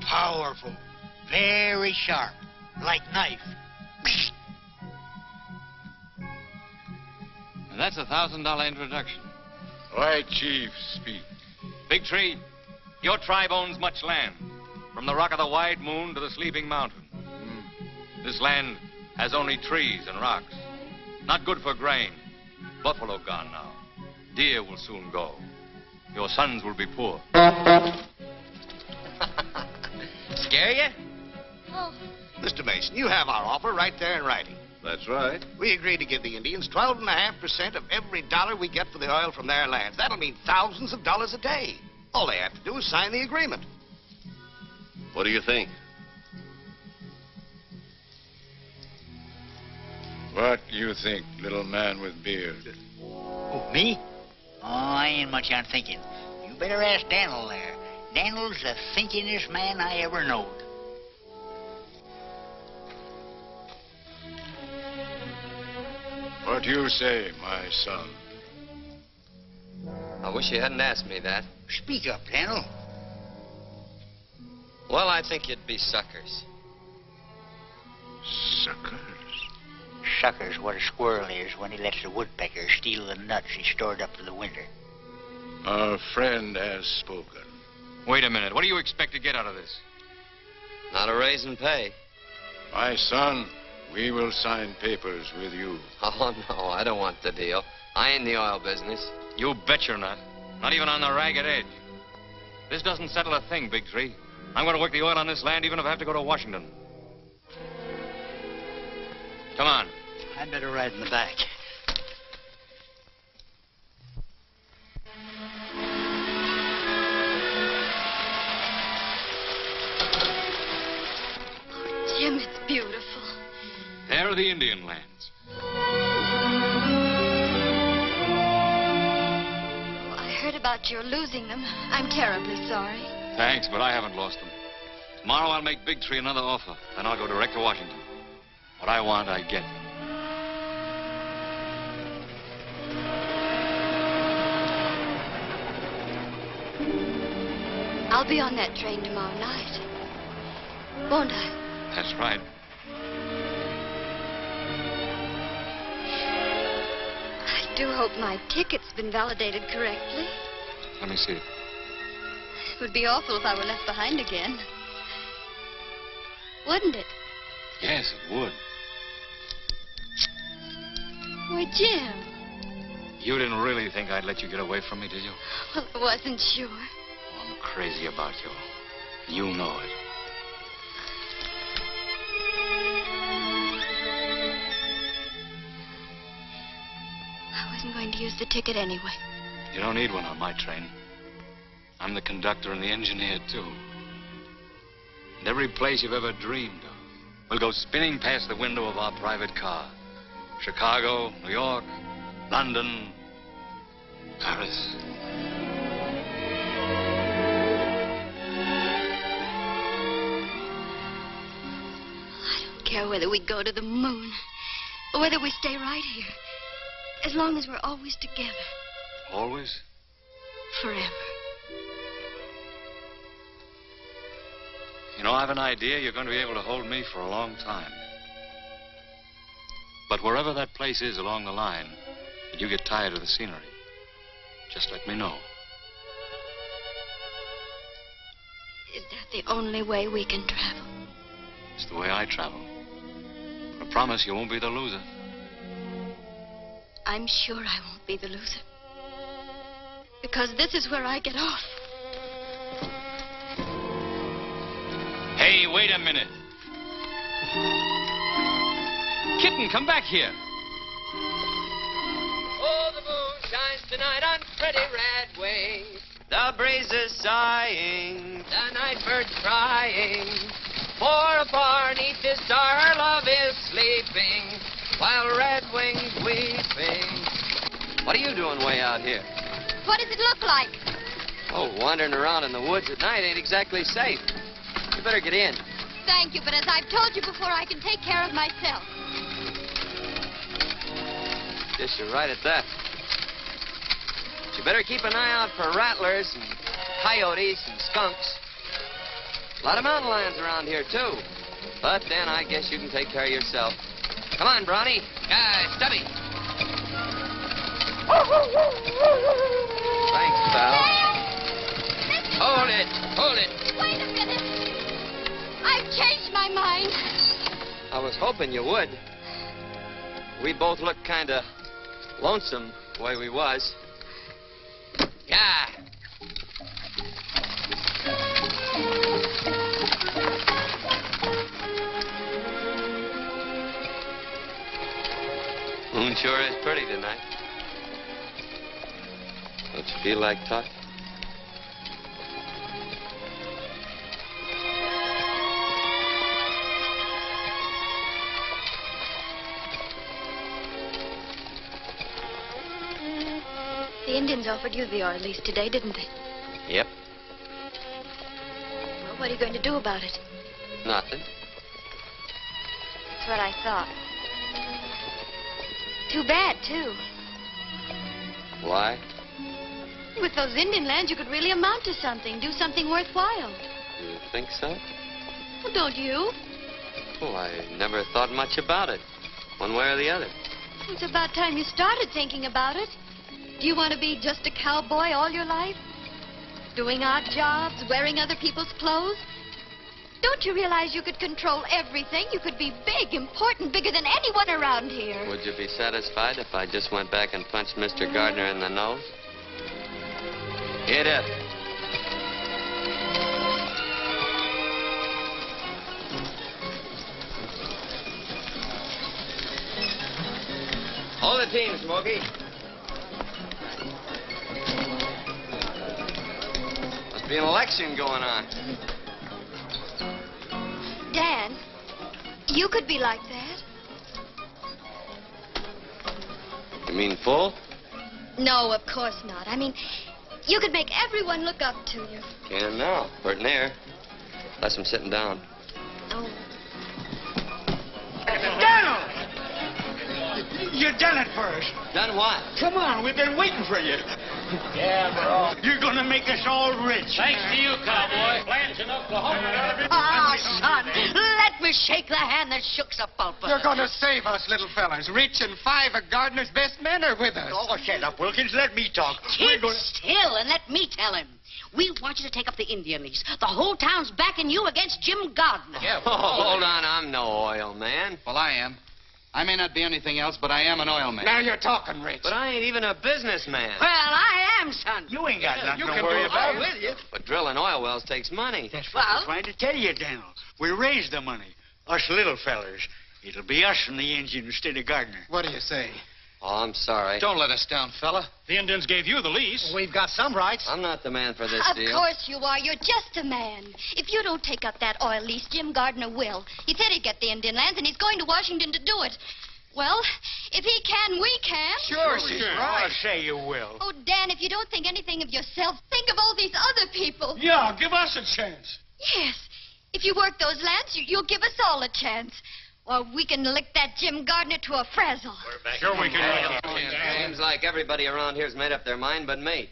powerful, very sharp, like knife. And that's $1,000 introduction. White chief speak. Big Tree, your tribe owns much land, from the rock of the wide moon to the sleeping mountain. This land has only trees and rocks. Not good for grain. Buffalo gone now. Deer will soon go. Your sons will be poor. Scare you? Oh. Mr. Mason, you have our offer right there in writing. That's right. We agreed to give the Indians 12.5% of every dollar we get for the oil from their lands. That'll mean thousands of dollars a day. All they have to do is sign the agreement. What do you think? What do you think, little man with beard? Oh, me? Oh, I ain't much on thinking. You better ask Daniel there. Daniel's the thinkingest man I ever knowed. What do you say, my son? I wish you hadn't asked me that. Speak up, Daniel. Well, I think you'd be suckers. Suckers? Sucker's what a squirrel is when he lets a woodpecker steal the nuts he stored up for the winter. Our friend has spoken. Wait a minute. What do you expect to get out of this? Not a raise in pay. My son, we will sign papers with you. Oh, no, I don't want the deal. I ain't in the oil business. You bet you're not. Not even on the ragged edge. This doesn't settle a thing, Big Tree. I'm going to work the oil on this land even if I have to go to Washington. Come on. I'd better ride in the back. Oh, Jim, it's beautiful. There are the Indian lands. Oh, I heard about your losing them. I'm terribly sorry. Thanks, but I haven't lost them. Tomorrow I'll make Big Tree another offer. Then I'll go direct to Washington. What I want, I get. I'll be on that train tomorrow night. Won't I? That's right. I do hope my ticket's been validated correctly. Let me see it. It would be awful if I were left behind again. Wouldn't it? Yes, it would. Why, Jim. You didn't really think I'd let you get away from me, did you? Well, I wasn't sure. I'm crazy about you. You know it. I wasn't going to use the ticket anyway. You don't need one on my train. I'm the conductor and the engineer, too. And every place you've ever dreamed of will go spinning past the window of our private car. Chicago, New York, London, Paris. I don't care whether we go to the moon or whether we stay right here. As long as we're always together. Always? Forever. You know, I have an idea you're going to be able to hold me for a long time. But wherever that place is along the line, that you get tired of the scenery, just let me know. Is that the only way we can travel? It's the way I travel. I promise you won't be the loser. I'm sure I won't be the loser. Because this is where I get off. Hey, wait a minute. Kitten, come back here. Oh, the moon shines tonight on pretty red wings. The breeze is sighing, the night bird's crying. For far neath this star her love is sleeping, while red wings weeping. What are you doing way out here? What does it look like? Oh, wandering around in the woods at night ain't exactly safe. You better get in. Thank you, but as I've told you before, I can take care of myself. Guess you're right at that. But you better keep an eye out for rattlers and coyotes and skunks. A lot of mountain lions around here, too. But then I guess you can take care of yourself. Come on, Brawny. Stubby. Thanks, pal. Hold it. Hold it. Wait a minute. I've changed my mind. I was hoping you would. We both looked kind of lonesome the way we was. Yeah. Moon sure is pretty tonight. Don't you feel like talking? The Indians offered you the oil lease today, didn't they? Yep. Well, what are you going to do about it? Nothing. That's what I thought. Too bad, too. Why? With those Indian lands, you could really amount to something, do something worthwhile. You think so? Well, don't you? Well, I never thought much about it, one way or the other. It's about time you started thinking about it. Do you want to be just a cowboy all your life? Doing odd jobs, wearing other people's clothes? Don't you realize you could control everything? You could be big, important, bigger than anyone around here. Would you be satisfied if I just went back and punched Mr. Gardner in the nose? Get it. Hold the team, Smokey. Must be an election going on. Dan, you could be like that. You mean full? No, of course not. I mean, you could make everyone look up to you. Can now. Pert near. Unless I'm sitting down. Oh. Donald! You done it first. Done what? Come on, we've been waiting for you. Yeah, bro. You're gonna make us all rich. Thanks to you, cowboy. Plans in Oklahoma. Ah, son, let me shake the hand that shook the pulpit. You're going to save us, little fellas. Rich and 5 of Gardner's best men are with us. Oh, shut up, Wilkins. Let me talk. Keep still and let me tell him. We want you to take up the Indian lease. The whole town's backing you against Jim Gardner. Yeah, hold on. I'm no oil man. Well, I am. I may not be anything else, but I am an oil man. Now you're talking, Rich. But I ain't even a businessman. Well, I am, son. You ain't got nothing you to can worry do about. it. With you. But drilling oil wells takes money. That's what I'm trying to tell you, Daniel. We raise the money. Us little fellers. It'll be us from the engine instead of Gardner. What do you say? Oh, I'm sorry. Don't let us down, fella. The Indians gave you the lease. We've got some rights. I'm not the man for this Of deal. course you are. You're just a man. If you don't take up that oil lease, Jim Gardner will. He said he'd get the Indian lands, and he's going to Washington to do it. Well, if he can, we can. Sure, she's right. I'll say you will. Oh, Dan, if you don't think anything of yourself, think of all these other people. Yeah, give us a chance. Yes. If you work those lands, you'll give us all a chance. Or we can lick that Jim Gardner to a frazzle. Sure we can. Seems like everybody around here's made up their mind but me.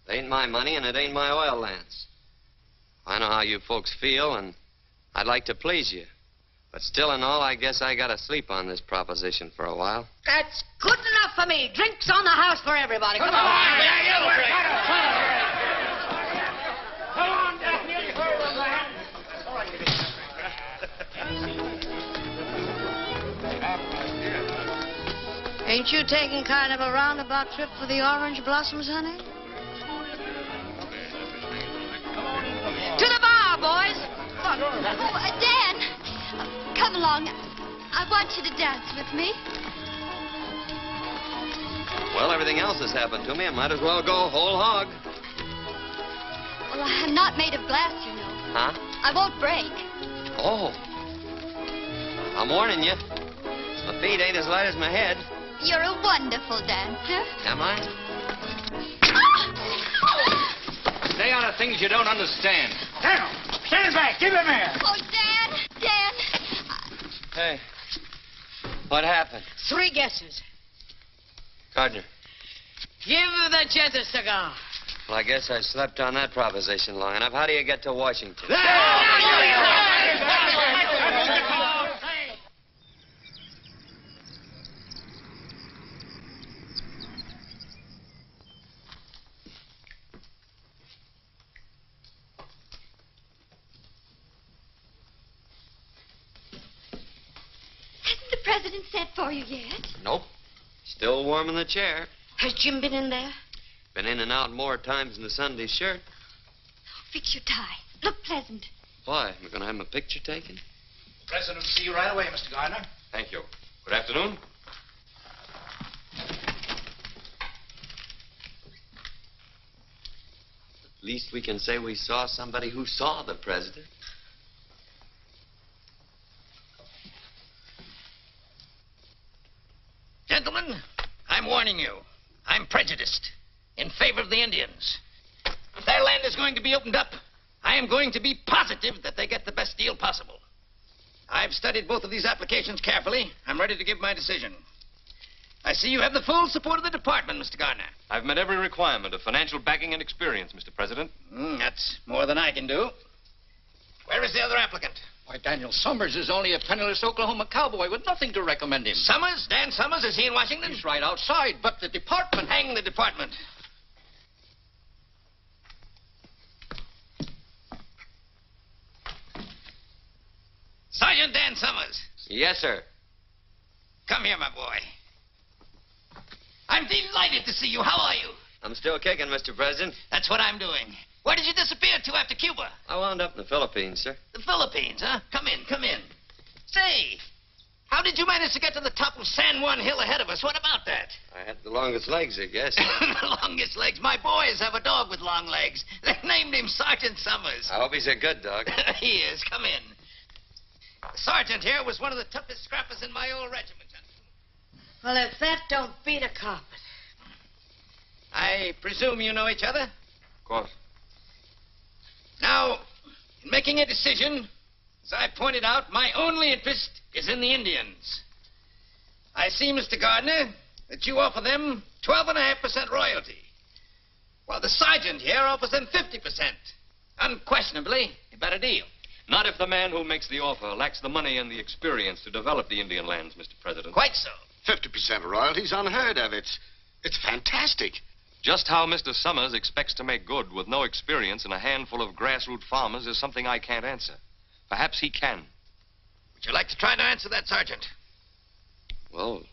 It ain't my money and it ain't my oil lands. I know how you folks feel, and I'd like to please you. But still and all, I guess I gotta sleep on this proposition for a while. That's good enough for me. Drinks on the house for everybody. Come on. Come on, Daniel. Ain't you taking kind of a roundabout trip for the orange blossoms, honey? To the bar, boys. Dan, come along. I want you to dance with me. Well, everything else has happened to me. I might as well go whole hog. Well, I'm not made of glass, you know. Huh? I won't break. Oh. I'm warning you. My feet ain't as light as my head. You're a wonderful dancer. Am I? Stay out of things you don't understand. Down! Stand back! Give him air! Oh, Dan! Hey. What happened? 3 guesses. Gardner. Give the gent a cigar. Well, I guess I slept on that proposition long enough. How do you get to Washington? Hasn't the president sent for you yet? Nope. Still warm in the chair. Has Jim been in there? Been in and out more times than the Sunday shirt. Fix your tie. Look pleasant. Why? We're going to have my picture taken? President will see you right away, Mr. Gardner. Thank you. Good afternoon. At least we can say we saw somebody who saw the president. Gentlemen, I'm warning you. I'm prejudiced in favor of the Indians. If their land is going to be opened up, I am going to be positive that they get the best deal possible. I've studied both of these applications carefully. I'm ready to give my decision. I see you have the full support of the department, Mr. Gardner. I've met every requirement of financial backing and experience, Mr. President. That's more than I can do. Where is the other applicant? Why, Daniel Summers is only a penniless Oklahoma cowboy with nothing to recommend him. Summers? Dan Summers? Is he in Washington? He's right outside, but the department... Hang the department. Sergeant Dan Summers. Yes, sir. Come here, my boy. I'm delighted to see you. How are you? I'm still kicking, Mr. President. That's what I'm doing. Where did you disappear to after Cuba? I wound up in the Philippines, sir. The Philippines, huh? Come in, come in. Say, how did you manage to get to the top of San Juan Hill ahead of us? What about that? I had the longest legs, I guess. The longest legs? My boys have a dog with long legs. They named him Sergeant Summers. I hope he's a good dog. He is. Come in. The sergeant here was one of the toughest scrappers in my old regiment. Well, if that don't beat a carpet. I presume you know each other? Of course. Now, in making a decision, as I pointed out, my only interest is in the Indians. I see, Mr. Gardner, that you offer them 12.5% royalty, while the sergeant here offers them 50%. Unquestionably, a better deal. Not if the man who makes the offer lacks the money and the experience to develop the Indian lands, Mr. President. Quite so. 50% royalty's unheard of. It's fantastic. Just how Mr. Summers expects to make good with no experience in a handful of grassroots farmers is something I can't answer. Perhaps he can. Would you like to try to answer that, Sergeant? Well,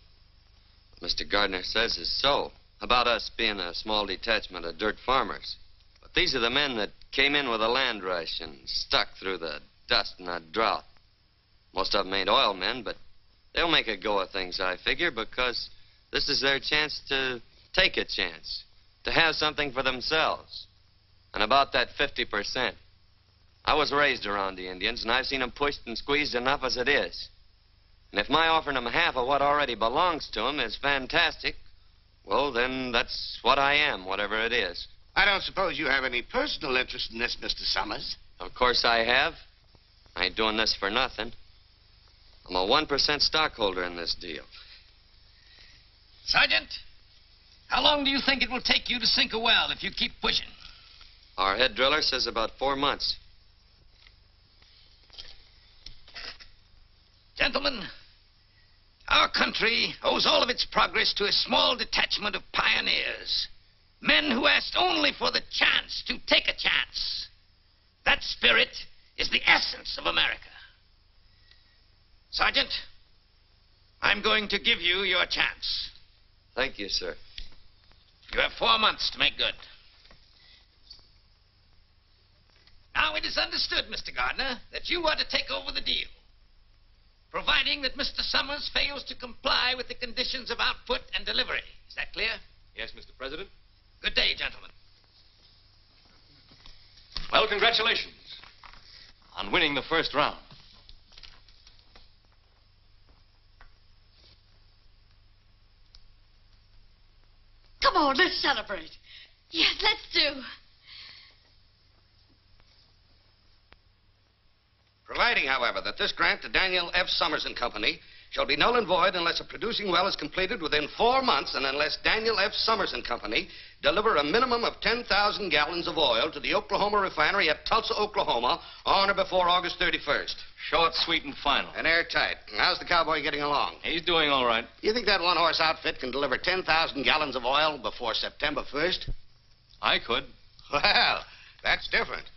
what Mr. Gardner says is so. About us being a small detachment of dirt farmers. But these are the men that came in with a land rush and stuck through the dust and that drought. Most of them ain't oil men, but they'll make a go of things, I figure, because this is their chance to take a chance, to have something for themselves. And about that 50%. I was raised around the Indians, and I've seen them pushed and squeezed enough as it is. And if my offering them half of what already belongs to them is fantastic, well, then that's what I am, whatever it is. I don't suppose you have any personal interest in this, Mr. Summers. Of course I have. I ain't doing this for nothing. I'm a 1% stockholder in this deal. Sergeant, how long do you think it will take you to sink a well if you keep pushing? Our head driller says about 4 months. Gentlemen, our country owes all of its progress to a small detachment of pioneers. Men who asked only for the chance to take a chance. That spirit is the essence of America. Sergeant, I'm going to give you your chance. Thank you, sir. You have 4 months to make good. Now, it is understood, Mr. Gardner, that you are to take over the deal, providing that Mr. Summers fails to comply with the conditions of output and delivery. Is that clear? Yes, Mr. President. Good day, gentlemen. Well, congratulations on winning the first round. Come on, let's celebrate. Yes, let's do. Providing, however, that this grant to Daniel F. Summers and Company shall be null and void unless a producing well is completed within 4 months and unless Daniel F. Summers and Company deliver a minimum of 10,000 gallons of oil to the Oklahoma refinery at Tulsa, Oklahoma on or before August 31st. Short, sweet, and final. And airtight. How's the cowboy getting along? He's doing all right. You think that one-horse outfit can deliver 10,000 gallons of oil before September 1st? I could. Well, that's different.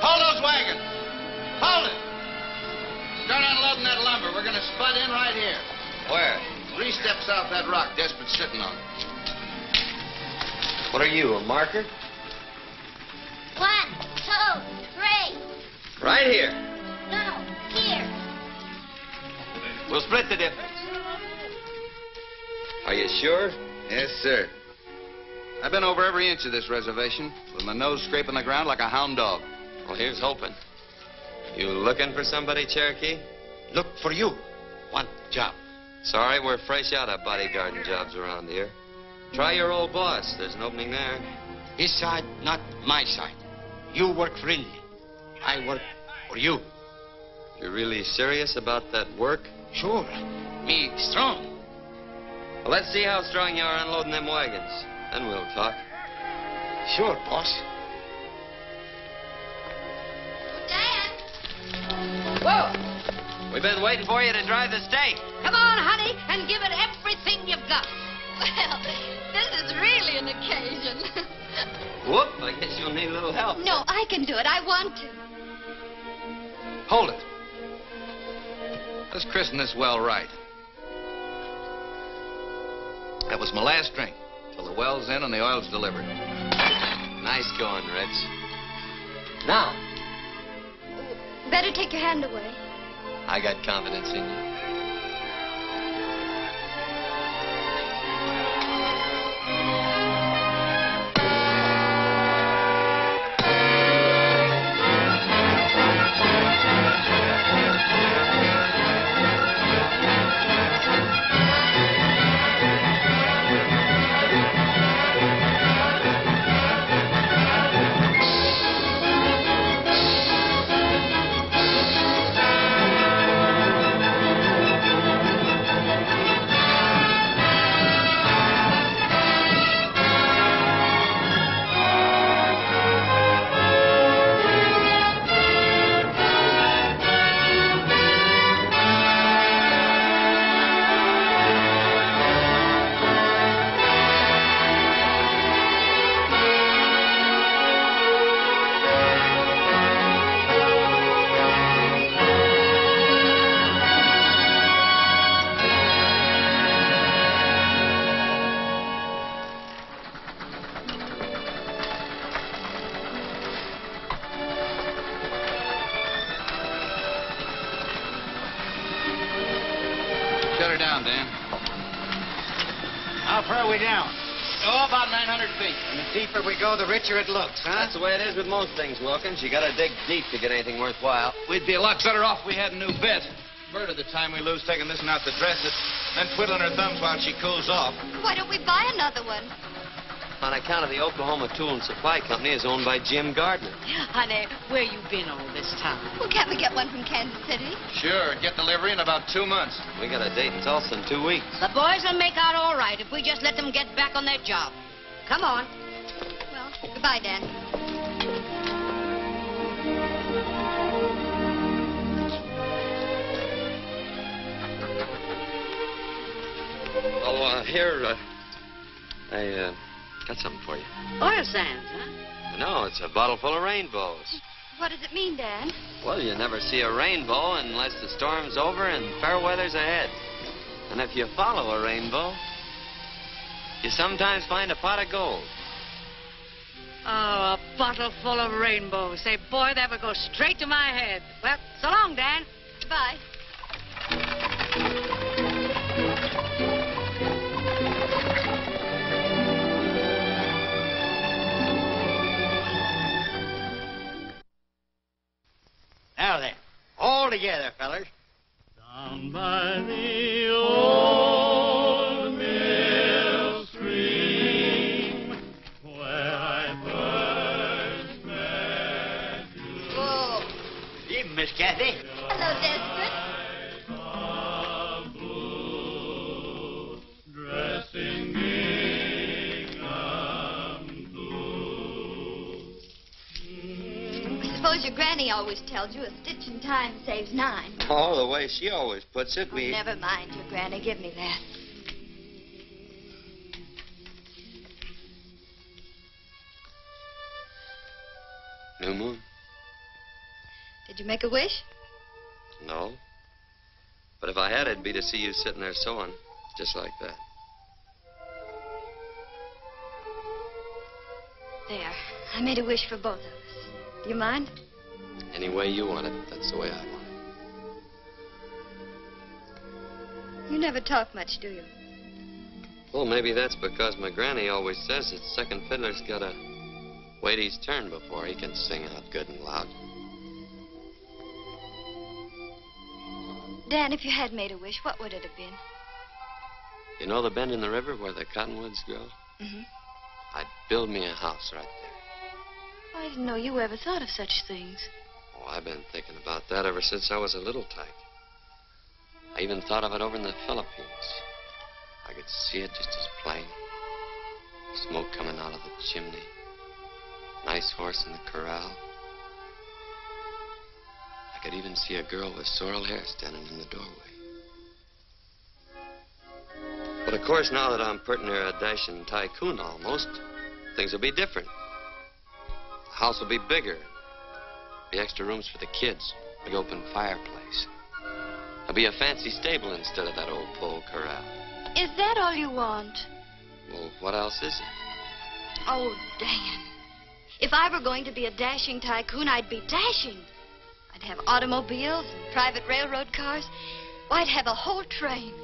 Hold those wagons. Hold it. Start unloading that lumber. We're going to spud in right here. Where? 3 steps off that rock Desperat's sitting on. What are you, a marker? 1, 2, 3. Right here. No, here. We'll split the difference. Are you sure? Yes, sir. I've been over every inch of this reservation with my nose scraping the ground like a hound dog. Well, here's hoping. You looking for somebody, Cherokee? Look for you. Want job. Sorry, we're fresh out of bodyguarding jobs around here. Try your old boss. There's an opening there. His side, not my side. You work for him. I work for you. You're really serious about that work? Sure. Me strong. Well, let's see how strong you are unloading them wagons. Then we'll talk. Sure, boss. Dan! Whoa! We've been waiting for you to drive the stake. Come on, honey, and give it everything you've got. Well, this is really an occasion. Whoop, I guess you'll need a little help. No, I can do it. I want to. Hold it. Let's christen this well right. That was my last drink, till the well's in and the oil's delivered. Nice going, Rich. Now, Better take your hand away. I got confidence in you. Shut her down, Dan. How far are we down? Oh, about 900 feet. And the deeper we go, the richer it looks, huh? That's the way it is with most things, Wilkins. You gotta dig deep to get anything worthwhile. We'd be a lot better off if we had a new bit. Bird of the time we lose taking this one out to dress it, then twiddling her thumbs while she cools off. Why don't we buy another one? On account of the Oklahoma Tool and Supply Company is owned by Jim Gardner. Honey, where you been all this time? Well, can't we get one from Kansas City? Sure, get delivery in about 2 months. We got a date in Tulsa in 2 weeks. The boys will make out all right if we just let them get back on their job. Come on. Well, goodbye, Dan. Oh, here, I got something for you. Oil sands, huh? No, it's a bottle full of rainbows. What does it mean, Dan? Well, you never see a rainbow unless the storm's over and fair weather's ahead. And if you follow a rainbow, you sometimes find a pot of gold. Oh, a bottle full of rainbows. Say, boy, that would go straight to my head. Well, so long, Dan. Goodbye. Now then, all together, fellas. Down by the old mill stream, where I first met you. Whoa. Evening, Miss Kathy. Hello, Desperate. Dressing gingham blue. I suppose your granny always tells you a stitch in time saves 9. Oh, the way she always puts it, we... Never mind your granny. Give me that. New moon? Did you make a wish? No. But if I had, it'd be to see you sitting there sewing, just like that. There. I made a wish for both of us. Do you mind? Any way you want it, that's the way I want it. You never talk much, do you? Well, maybe that's because my granny always says that second fiddler's gotta wait his turn before he can sing out good and loud. Dan, if you had made a wish, what would it have been? You know the bend in the river where the cottonwoods grow? Mm-hmm. I'd build me a house right there. I didn't know you ever thought of such things. Oh, I've been thinking about that ever since I was a little tyke. I even thought of it over in the Philippines. I could see it just as plain. Smoke coming out of the chimney. Nice horse in the corral. I could even see a girl with sorrel hair standing in the doorway. But of course, now that I'm pretty near a dashing tycoon almost, things will be different. The house will be bigger. Be extra rooms for the kids. Big open fireplace. There'll be a fancy stable instead of that old pole corral. Is that all you want? Well, what else is it? Oh, Dan. If I were going to be a dashing tycoon, I'd be dashing. I'd have automobiles and private railroad cars. Why, I'd have a whole train.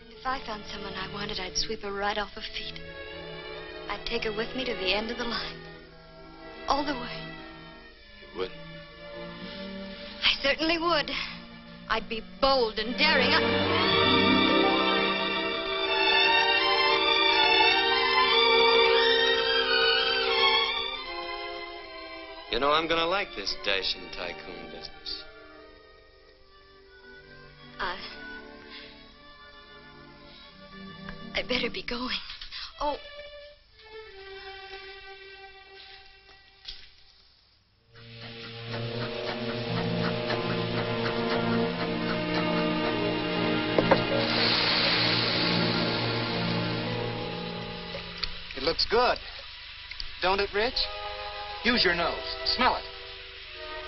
If I found someone I wanted, I'd sweep her right off her feet. I'd take her with me to the end of the line. All the way. You would? I certainly would. I'd be bold and daring. You know, I'm gonna like this dashing tycoon business. I better be going. Oh. It looks good. Don't it, Rich? Use your nose. Smell it.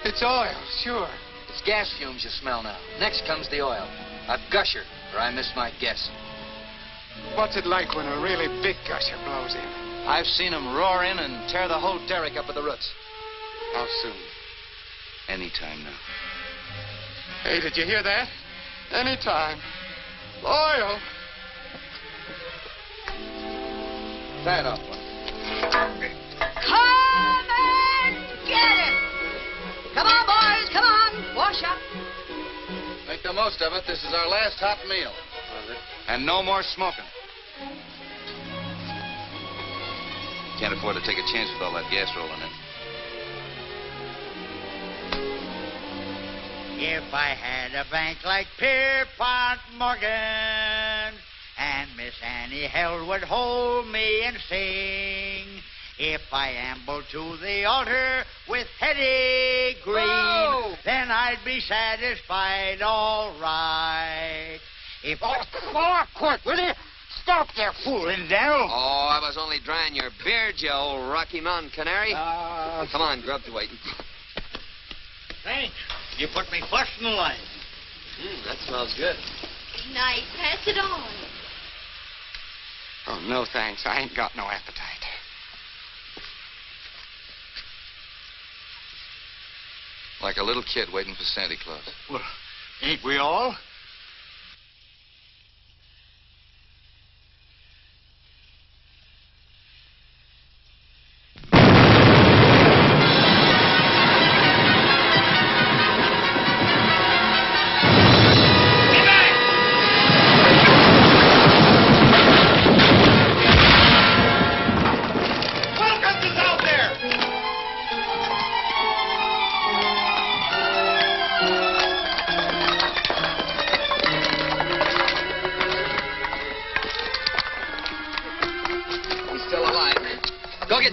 It's oil, sure. It's gas fumes you smell now. Next comes the oil. A gusher, or I miss my guess. What's it like when a really big gusher blows in? I've seen them roar in and tear the whole derrick up at the roots. How soon? Anytime now. Hey, did you hear that? Anytime. Oil. That up. Come and get it! Come on, boys, come on. Wash up. Make the most of it. This is our last hot meal. And no more smoking. Can't afford to take a chance with all that gas rolling in. If I had a bank like Pierpont Morgan, and Miss Annie Held would hold me and sing, if I ambled to the altar with Hetty Green, Whoa! then I'd be satisfied all right. If quick, will you? Stop there fooling, Dell. Oh, I was only drying your beard, you old Rocky Mountain canary. Come on, Grub's waiting. Thanks. You put me first in the line. That smells good. Nice. Pass it on. Oh, no thanks. I ain't got no appetite. Like a little kid waiting for Santa Claus. Well, ain't we all?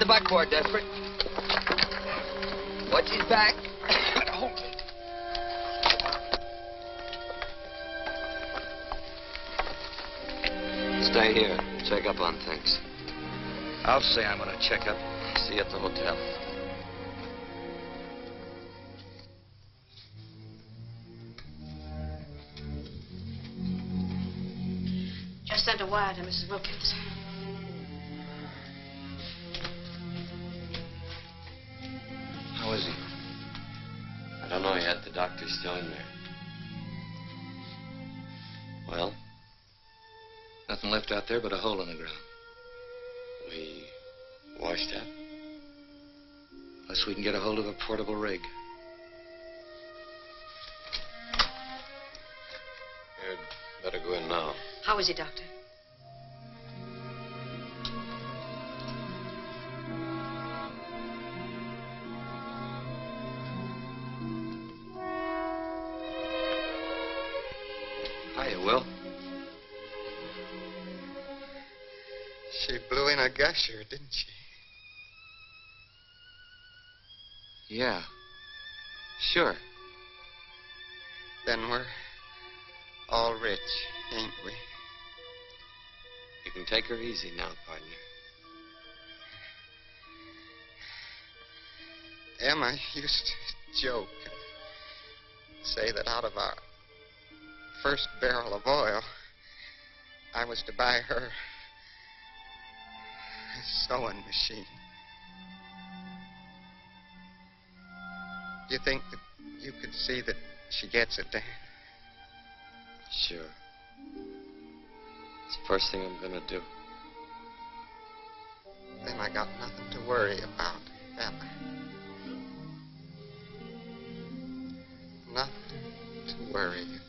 Buckboard, Desperate. Watch his back. Stay here. Check up on things. I'll say I'm going to check up. See you at the hotel. Just sent a wire to Mrs. Wilkins. How is he? I don't know yet. The doctor's still in there. Well? Nothing left out there but a hole in the ground. We washed up? Unless we can get a hold of a portable rig. You'd better go in now. How is he, Doctor? Hiya, Will. She blew in a gusher, didn't she? Yeah. Sure. Then we're all rich, ain't we? You can take her easy now, partner. Emma used to joke and say that out of our first barrel of oil, I was to buy her a sewing machine. Do you think that you could see that she gets it, Dan? Sure. It's the first thing I'm gonna do. Then I got nothing to worry about, Emma. Nothing to worry about.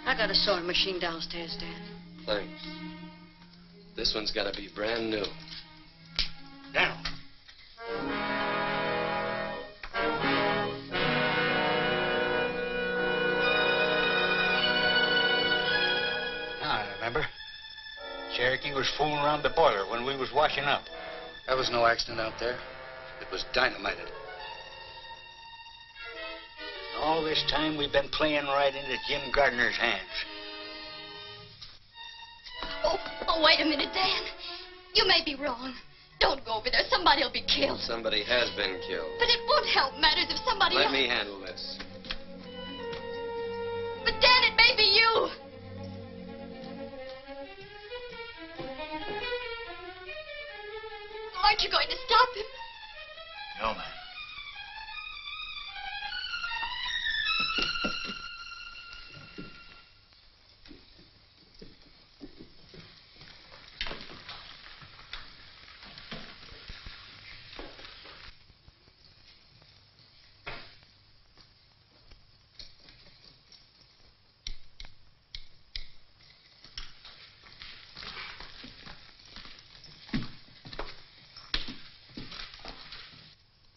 I got a sewing machine downstairs, Dad. Thanks. This one's gotta be brand new. Now. I remember. Cherokee was fooling around the boiler when we was washing up. There was no accident out there. It was dynamited. All this time we've been playing right into Jim Gardner's hands. Oh, wait a minute, Dan. You may be wrong. Don't go over there. Somebody'll be killed. Somebody has been killed. But it won't help matters if somebody Let else... me handle this. But, Dan, it may be you. Aren't you going to stop him? No, ma'am.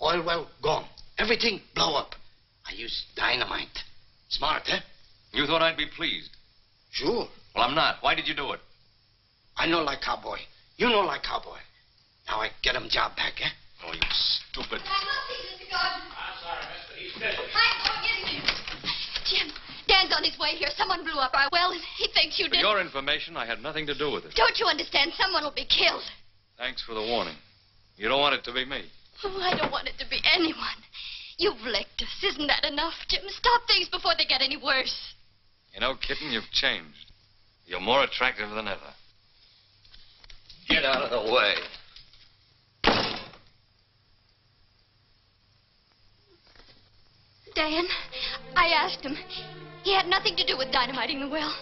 Oil well gone. Everything blow up. I used dynamite. Smart, eh? You thought I'd be pleased? Sure. Well, I'm not. Why did you do it? I know like cowboy. You know like cowboy. Now I get him job back, eh? Oh, you stupid. I'm sorry, mister. He's busy. I'm going in here. Jim, Dan's on his way. way here. Someone blew up our well, and he thinks you For did. your information, I had nothing to do with it. Don't you understand? Someone will be killed. Thanks for the warning. You don't want it to be me. Oh, I don't want it to be anyone. You've licked us. Isn't that enough, Jim? Stop things before they get any worse. You know, kitten, you've changed. You're more attractive than ever. Get out of the way. Dan, I asked him. He had nothing to do with dynamiting the well.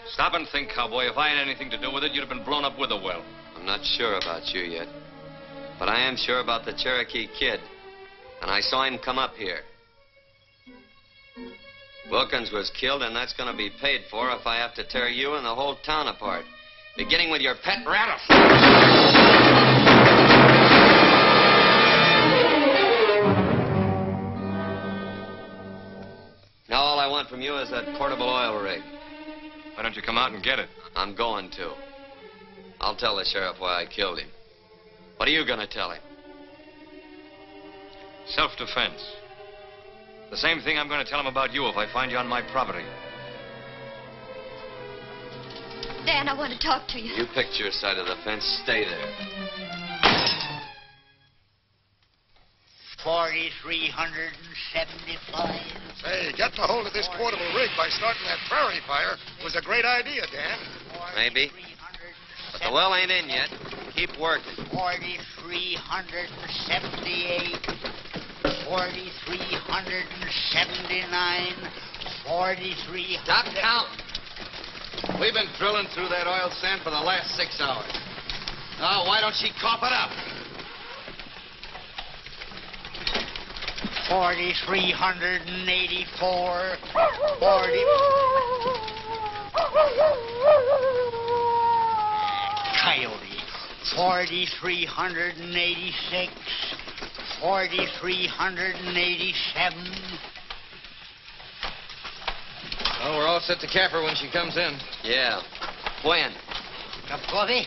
Stop and think, cowboy. If I had anything to do with it, you'd have been blown up with the well. I'm not sure about you yet. But I am sure about the Cherokee Kid. And I saw him come up here. Wilkins was killed, and that's going to be paid for if I have to tear you and the whole town apart. Beginning with your pet rattlesnake. Now all I want from you is that portable oil rig. Why don't you come out and get it? I'm going to. I'll tell the sheriff why I killed him. What are you going to tell him? Self-defense. The same thing I'm going to tell him about you if I find you on my property. Dan, I want to talk to you. You picked your side of the fence. Stay there. 4,375. Hey, getting a hold of this portable rig by starting that prairie fire was a great idea, Dan. Maybe. But the well ain't in yet. Keep working. 4,378. 4,379. 4,300. Stop counting. We've been drilling through that oil sand for the last 6 hours. Now, why don't she cough it up? 4,384. 40. Coyote. 4,386. 4,387. Well, we're all set to cap her when she comes in. Yeah. When? Cup of coffee?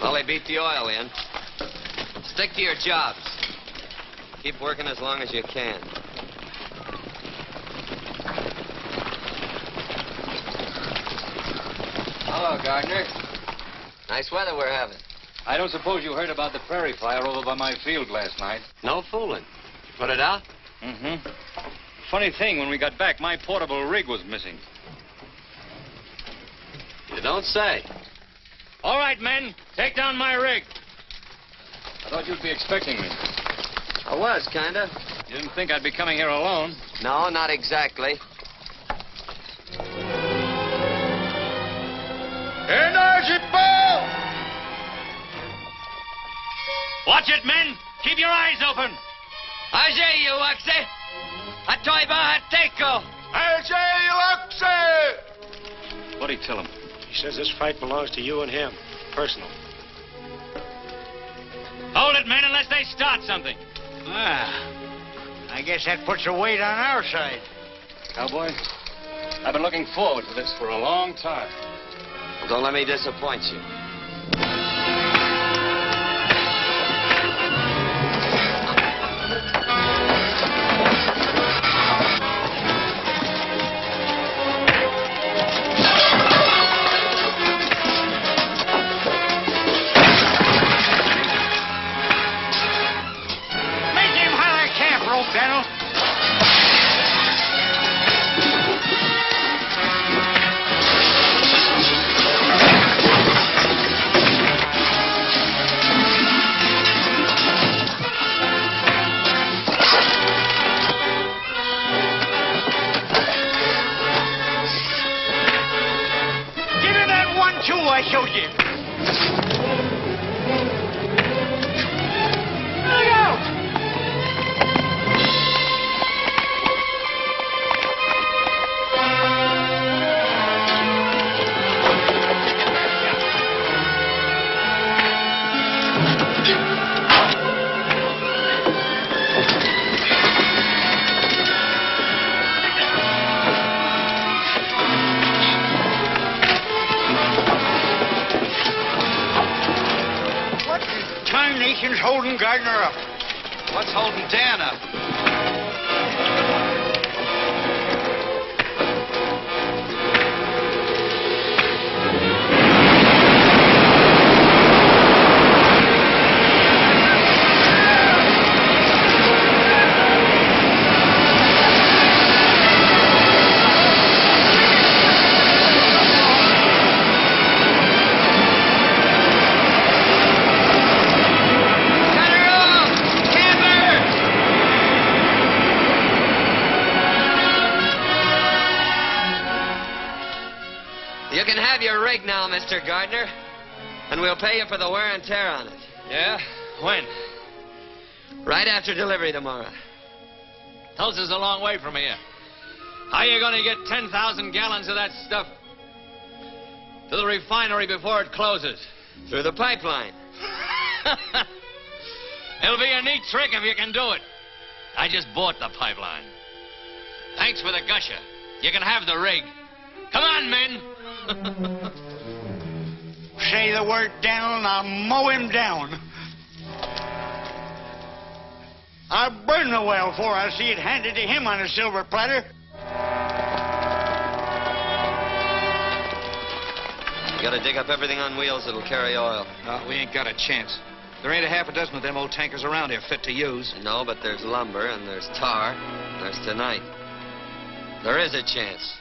Well, they beat the oil in. Stick to your jobs. Keep working as long as you can. Hello, Gardner. Nice weather we're having. I don't suppose you heard about the prairie fire over by my field last night. No fooling. Put it out? Mm-hmm. Funny thing, when we got back, my portable rig was missing. You don't say. All right, men, take down my rig. I thought you'd be expecting me. I was, kinda. You didn't think I'd be coming here alone? No, not exactly. Energy ball! Watch it, men. Keep your eyes open. Ajay, you Waxy. Atoiba Hateko. Ajay, you What'd he tell him? He says this fight belongs to you and him. Personal. Hold it, men, unless they start something. I guess that puts a weight on our side. Cowboy, I've been looking forward to this for a long time. Well, don't let me disappoint you. Daniel. Give him that 1-2 I showed you. Look out! Congratulations holding Gardner up. What's holding Dan up? You can have your rig now, Mr. Gardner. And we'll pay you for the wear and tear on it. Yeah? When? Right after delivery tomorrow. Tulsa's a long way from here. How are you going to get 10,000 gallons of that stuff to the refinery before it closes? Through the pipeline. It'll be a neat trick if you can do it. I just bought the pipeline. Thanks for the gusher. You can have the rig. Come on, men. Say the word down, I'll mow him down. I'll burn the well before I see it handed to him on a silver platter. You gotta dig up everything on wheels that'll carry oil. No, we ain't got a chance. There ain't a half a dozen of them old tankers around here fit to use. No, but there's lumber, and there's tar, and there's tonight. There is a chance.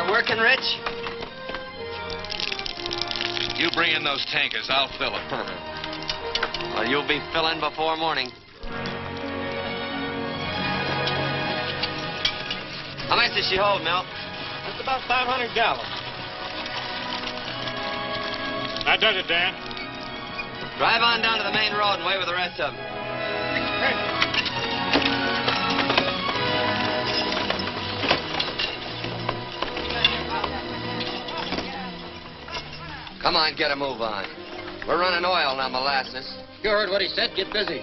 Working, Rich? You bring in those tankers, I'll fill them. Well, you'll be filling before morning. How much does she hold, Mel? It's about 500 gallons. That does it, Dan. Drive on down to the main road and wait with the rest of them. Come on, get a move on. We're running oil, not molasses. You heard what he said. Get busy.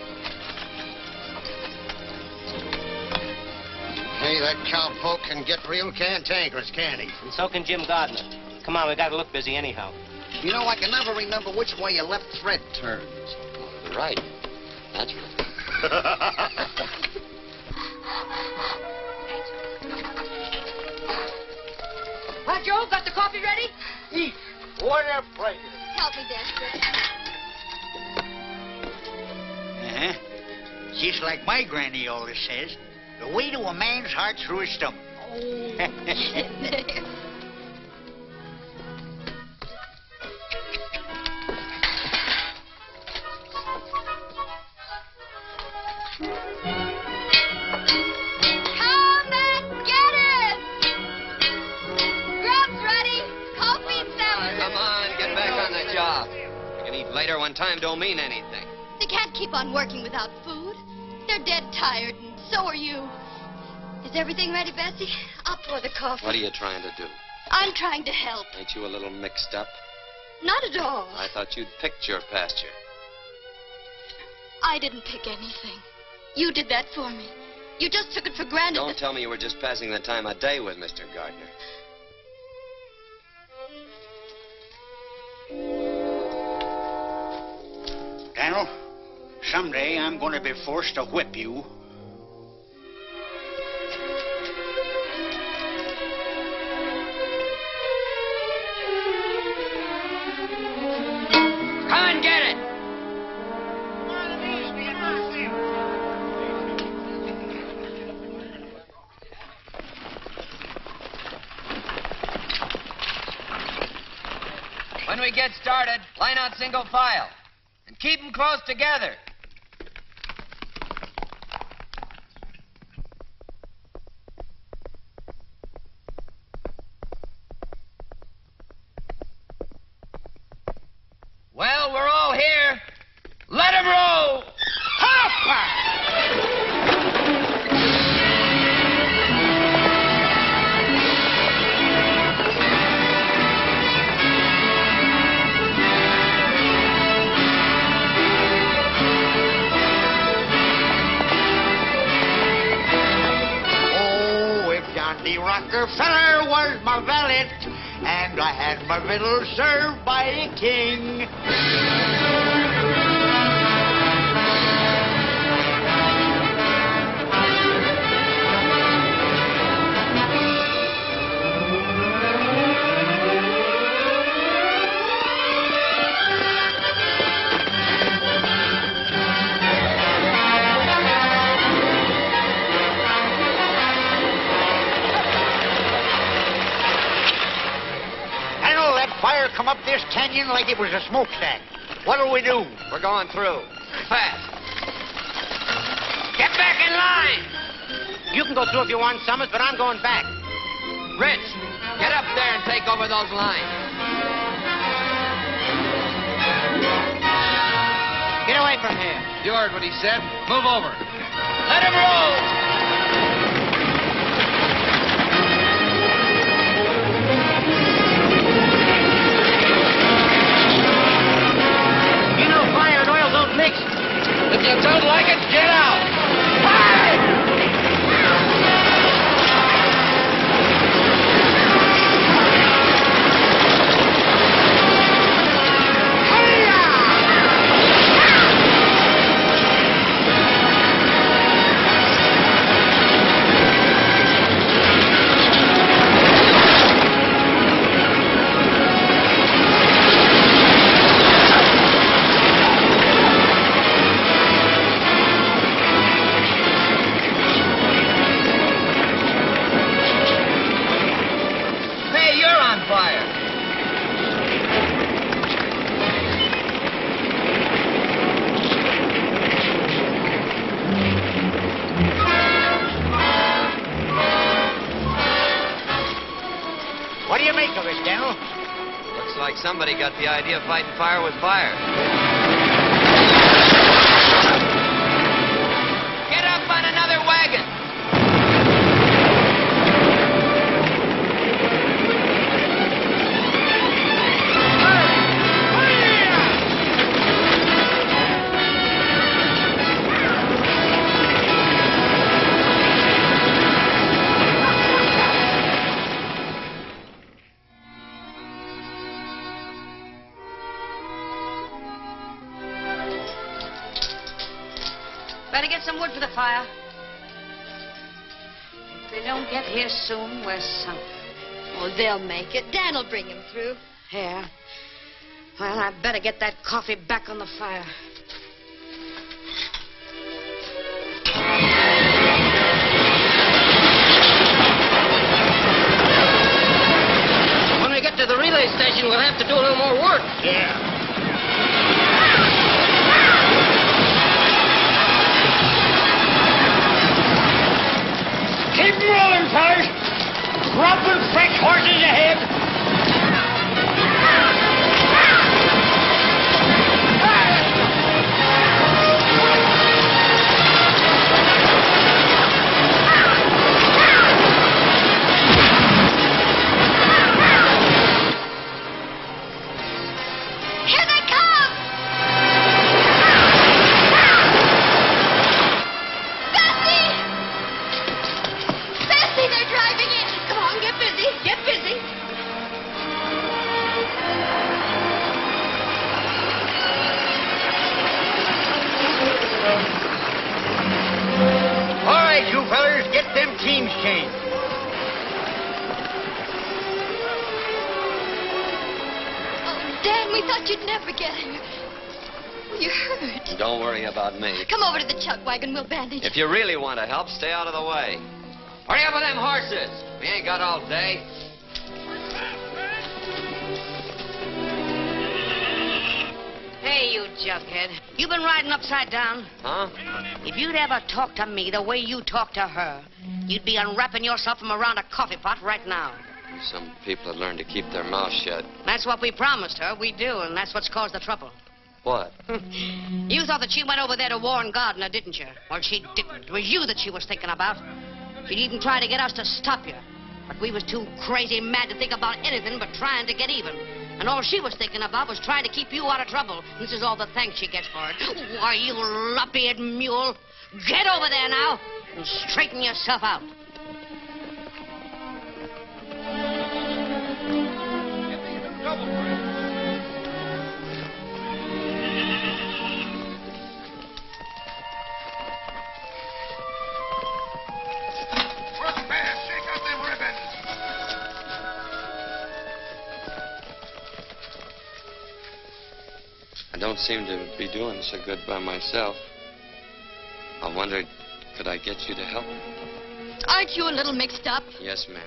Hey, that cowpoke can get real cantankerous, can't he? And so can Jim Gardner. Come on, we gotta look busy anyhow. You know, I can never remember which way your left thread turns. Right. Naturally. Well, Joe, got the coffee ready? Eat. What a pleasure. Help me, Dad. Uh-huh. Just like my granny always says, the way to a man's heart through his stomach. Oh, Come and get it! Grub's ready. Coffee and sandwiches. Come on, get back on the job. You can eat later when time don't mean anything. They can't keep on working without food. They're dead tired, and so are you. Is everything ready, Bessie? I'll pour the coffee. What are you trying to do? I'm trying to help. Ain't you a little mixed up? Not at all. I thought you'd picked your pasture. I didn't pick anything. You did that for me. You just took it for granted. Don't tell me you were just passing the time of day with Mr. Gardner. Daniel, someday I'm going to be forced to whip you. Come and get it! When we get started, line out single file. And keep them close together. Well, we're all here. Let 'em roll! my valet, and I had my victuals served by a king. Fire come up this canyon like it was a smokestack. What'll we do? We're going through. Fast. Get back in line! You can go through if you want, Summers, but I'm going back. Rich, get up there and take over those lines. Get away from here. You heard what he said. Move over. Let him roll! Mix. If you don't like it, get out! Somebody got the idea of fighting fire with fire. Get up on another wagon! Better get some wood for the fire. If they don't get here soon, we're sunk. Oh, they'll make it. Dan'll bring him through. Yeah. Well, I better get that coffee back on the fire. When we get to the relay station, we'll have to do a little more work. Yeah. Keep rolling, fellas. Dropping fresh horses ahead. Here they come! Bessie, they're driving in. Come on, get busy. Get busy. All right, you fellers, get them teams changed. Oh, Dan, we thought you'd never get here. You're hurt. Don't worry about me. Come over to the chuck wagon. We'll bandage. If you really want to help, stay out of the way. Hurry up with them horses. We ain't got all day. Hey, you jughead. You been riding upside down? Huh? If you'd ever talk to me the way you talk to her, you'd be unwrapping yourself from around a coffee pot right now. Some people have learned to keep their mouths shut. That's what we promised her. We do, and that's what's caused the trouble. What? You thought that she went over there to warn Gardner, didn't you? Well, she didn't. It was you that she was thinking about. She'd even try to get us to stop you. But we was too crazy mad to think about anything but trying to get even. And all she was thinking about was trying to keep you out of trouble. This is all the thanks she gets for it. Why, you lop-eared mule. Get over there now and straighten yourself out. I don't seem to be doing so good by myself. I wondered, could I get you to help me? Aren't you a little mixed up? Yes, ma'am.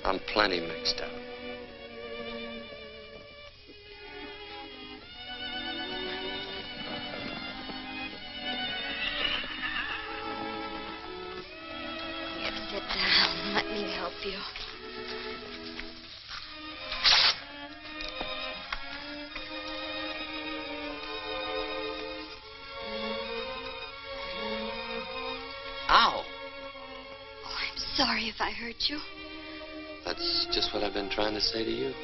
I'm plenty mixed up. Sit down. Let me help you. Ow! Oh, I'm sorry if I hurt you. That's just what I've been trying to say to you.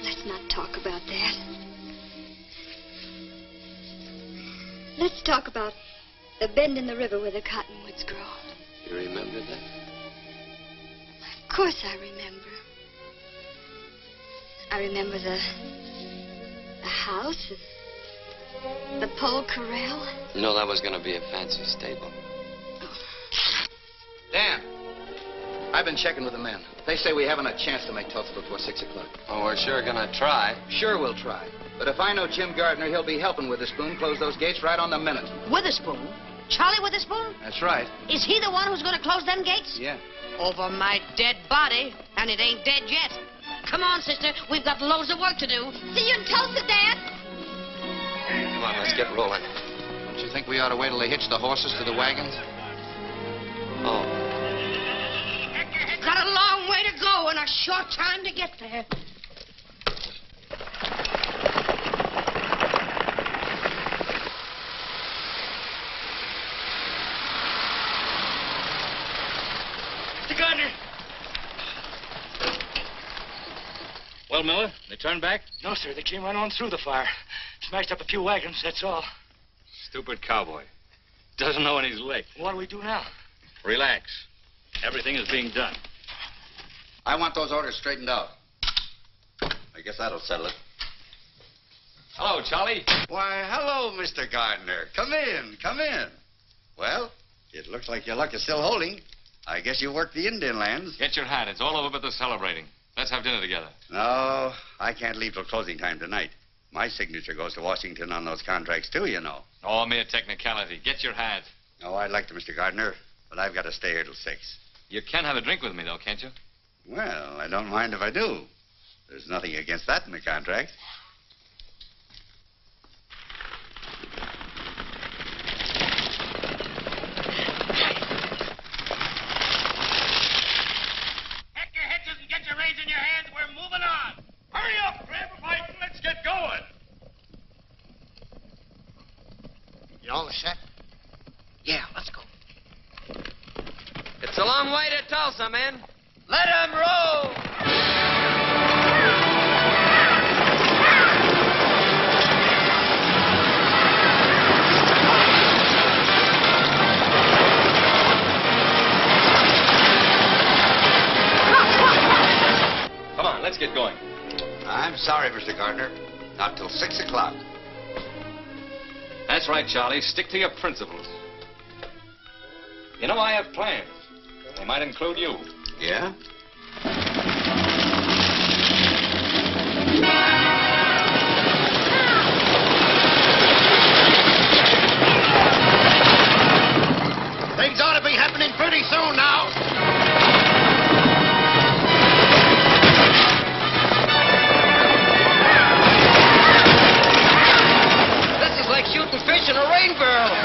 Let's not talk about that. Let's talk about the bend in the river where the cottonwoods grow. You remember that? Of course I remember. I remember the house and the pole corral. No, that was going to be a fancy stable. Dan, I've been checking with the men. They say we haven't a chance to make Tulsa before 6 o'clock. Oh, we're sure going to try. Sure we'll try. But if I know Jim Gardner, he'll be helping Witherspoon close those gates right on the minute. Witherspoon? Charlie Witherspoon? That's right. Is he the one who's going to close them gates? Yeah. Over my dead body, and it ain't dead yet. Come on, sister. We've got loads of work to do. See you in Tulsa, Dad. Come on, let's get rolling. Don't you think we ought to wait till they hitch the horses to the wagons? Oh. Got a long way to go and a short time to get there. Mr. Gardner. Well, Miller, they turned back? No, sir. They came right on through the fire. Smashed up a few wagons, that's all. Stupid cowboy. Doesn't know when he's licked. What do we do now? Relax. Everything is being done. I want those orders straightened out. I guess that'll settle it. Hello, Charlie. Why, hello, Mr. Gardner. Come in, come in. Well, it looks like your luck is still holding. I guess you worked the Indian lands. Get your hat. It's all over but the celebrating. Let's have dinner together. No, I can't leave till closing time tonight. My signature goes to Washington on those contracts, too, you know. Oh, mere technicality. Get your hat. Oh, I'd like to, Mr. Gardner, but I've got to stay here till 6. You can have a drink with me, though, can't you? Well, I don't mind if I do. There's nothing against that in the contract. Pack your hitches and get your reins in your hands. We're moving on. Hurry up, grab a bite and let's get going. You all set? Yeah, let's go. It's a long way to Tulsa, men. Let 'em roll! Come on, let's get going. I'm sorry, Mr. Gardner. Not till 6 o'clock. That's right, Charlie. Stick to your principles. You know, I have plans. They might include you. Yeah? Things ought to be happening pretty soon now. This is like shooting fish in a rain barrel.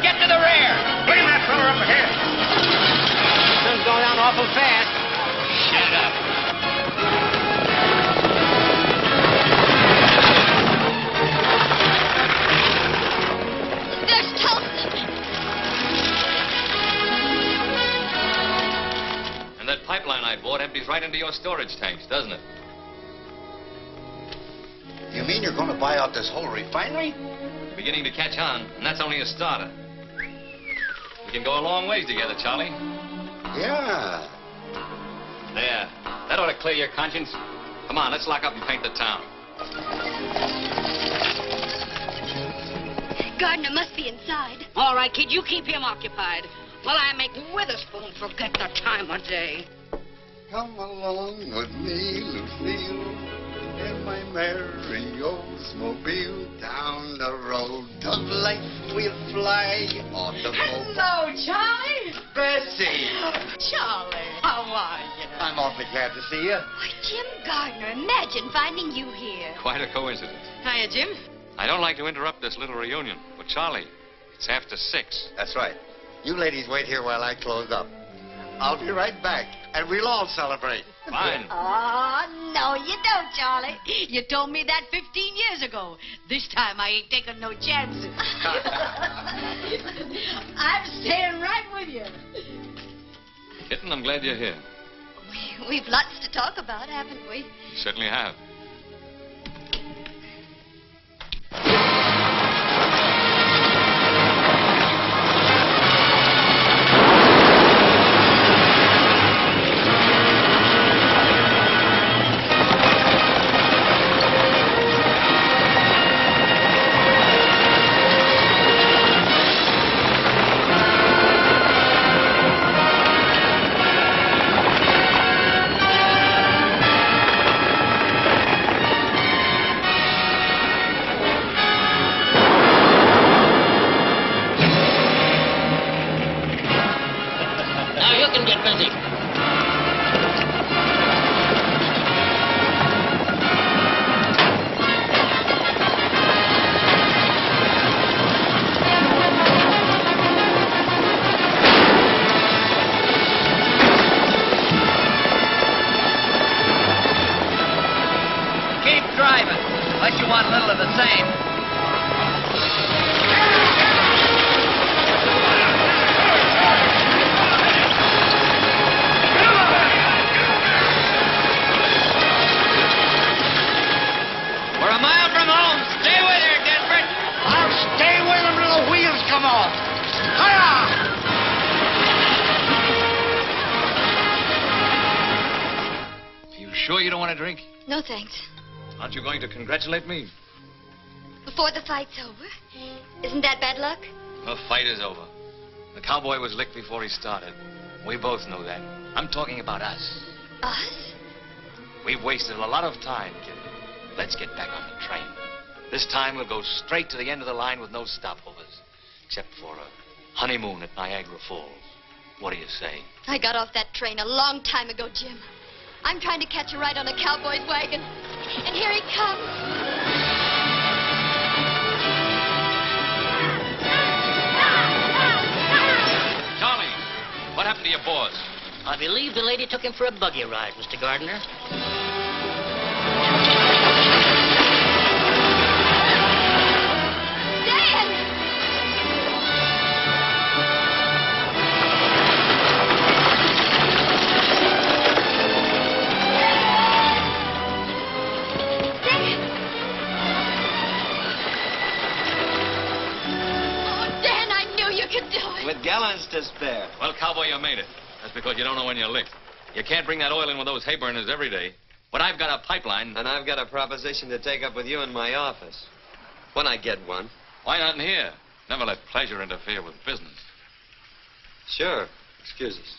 Get to the rear. Bring that fella up ahead. Sun's going down awful fast. Shut up. There's Tulsa. And that pipeline I bought empties right into your storage tanks, doesn't it? You mean you're going to buy out this whole refinery? It's beginning to catch on, and that's only a starter. We can go a long ways together, Charlie. Yeah. There. That ought to clear your conscience. Come on, let's lock up and paint the town. Gardner must be inside. All right, kid, you keep him occupied while I make Witherspoon forget the time of day. Come along with me, Lucille, in my merry Oldsmobile. Down the road of life we'll fly, automobile. Hello, Charlie. Bessie. Charlie, how are you? I'm awfully glad to see you. Why, Jim Gardner, imagine finding you here. Quite a coincidence. Hiya, Jim. I don't like to interrupt this little reunion, but Charlie, it's after 6. That's right. You ladies wait here while I close up. I'll be right back, and we'll all celebrate. Fine. Oh, no, you don't, Charlie. You told me that 15 years ago. This time I ain't taking no chances. I'm staying right with you. Kitten, I'm glad you're here. We've lots to talk about, haven't we? You certainly have. No, thanks. Aren't you going to congratulate me? Before the fight's over? Isn't that bad luck? The fight is over. The cowboy was licked before he started. We both know that. I'm talking about us. Us? We've wasted a lot of time, kid. Let's get back on the train. This time we'll go straight to the end of the line with no stopovers. Except for a honeymoon at Niagara Falls. What do you say? I got off that train a long time ago, Jim. I'm trying to catch a ride on a cowboy's wagon. And here he comes. Charlie, what happened to your boss? I believe the lady took him for a buggy ride, Mr. Gardner. With gallons to spare. Well, cowboy, you made it. That's because you don't know when you're licked. You can't bring that oil in with those hay burners every day. But I've got a pipeline. And I've got a proposition to take up with you in my office. When I get one. Why not in here? Never let pleasure interfere with business. Sure. Excuse us.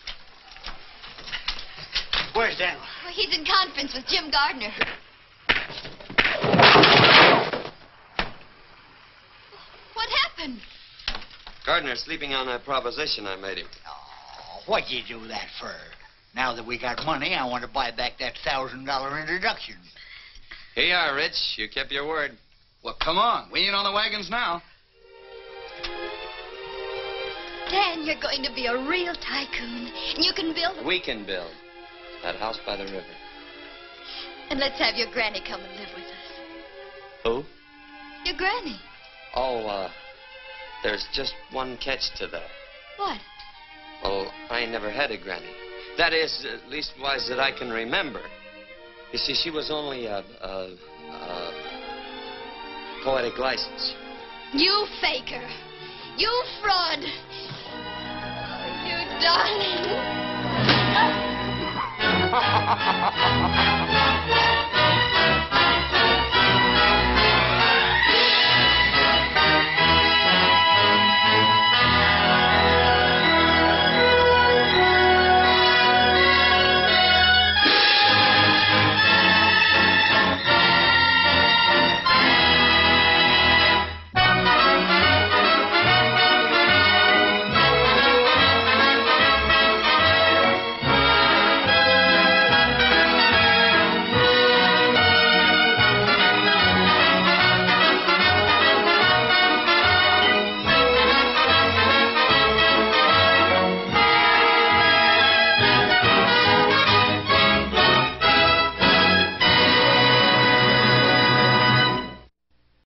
Where's Daniel? Well, he's in conference with Jim Gardner. What happened? Gardner's sleeping on that proposition I made him. Oh, what'd you do that for? Now that we got money, I want to buy back that $1,000 introduction. Here you are, Rich. You kept your word. Well, come on. We ain't on the wagons now. Dan, you're going to be a real tycoon. And you can build... We can build. That house by the river. And let's have your granny come and live with us. Who? Your granny. Oh, there's just one catch to that. What? Well, I never had a granny. That is, at least wise that I can remember. You see, she was only poetic license. You faker. You fraud. Oh, you darling.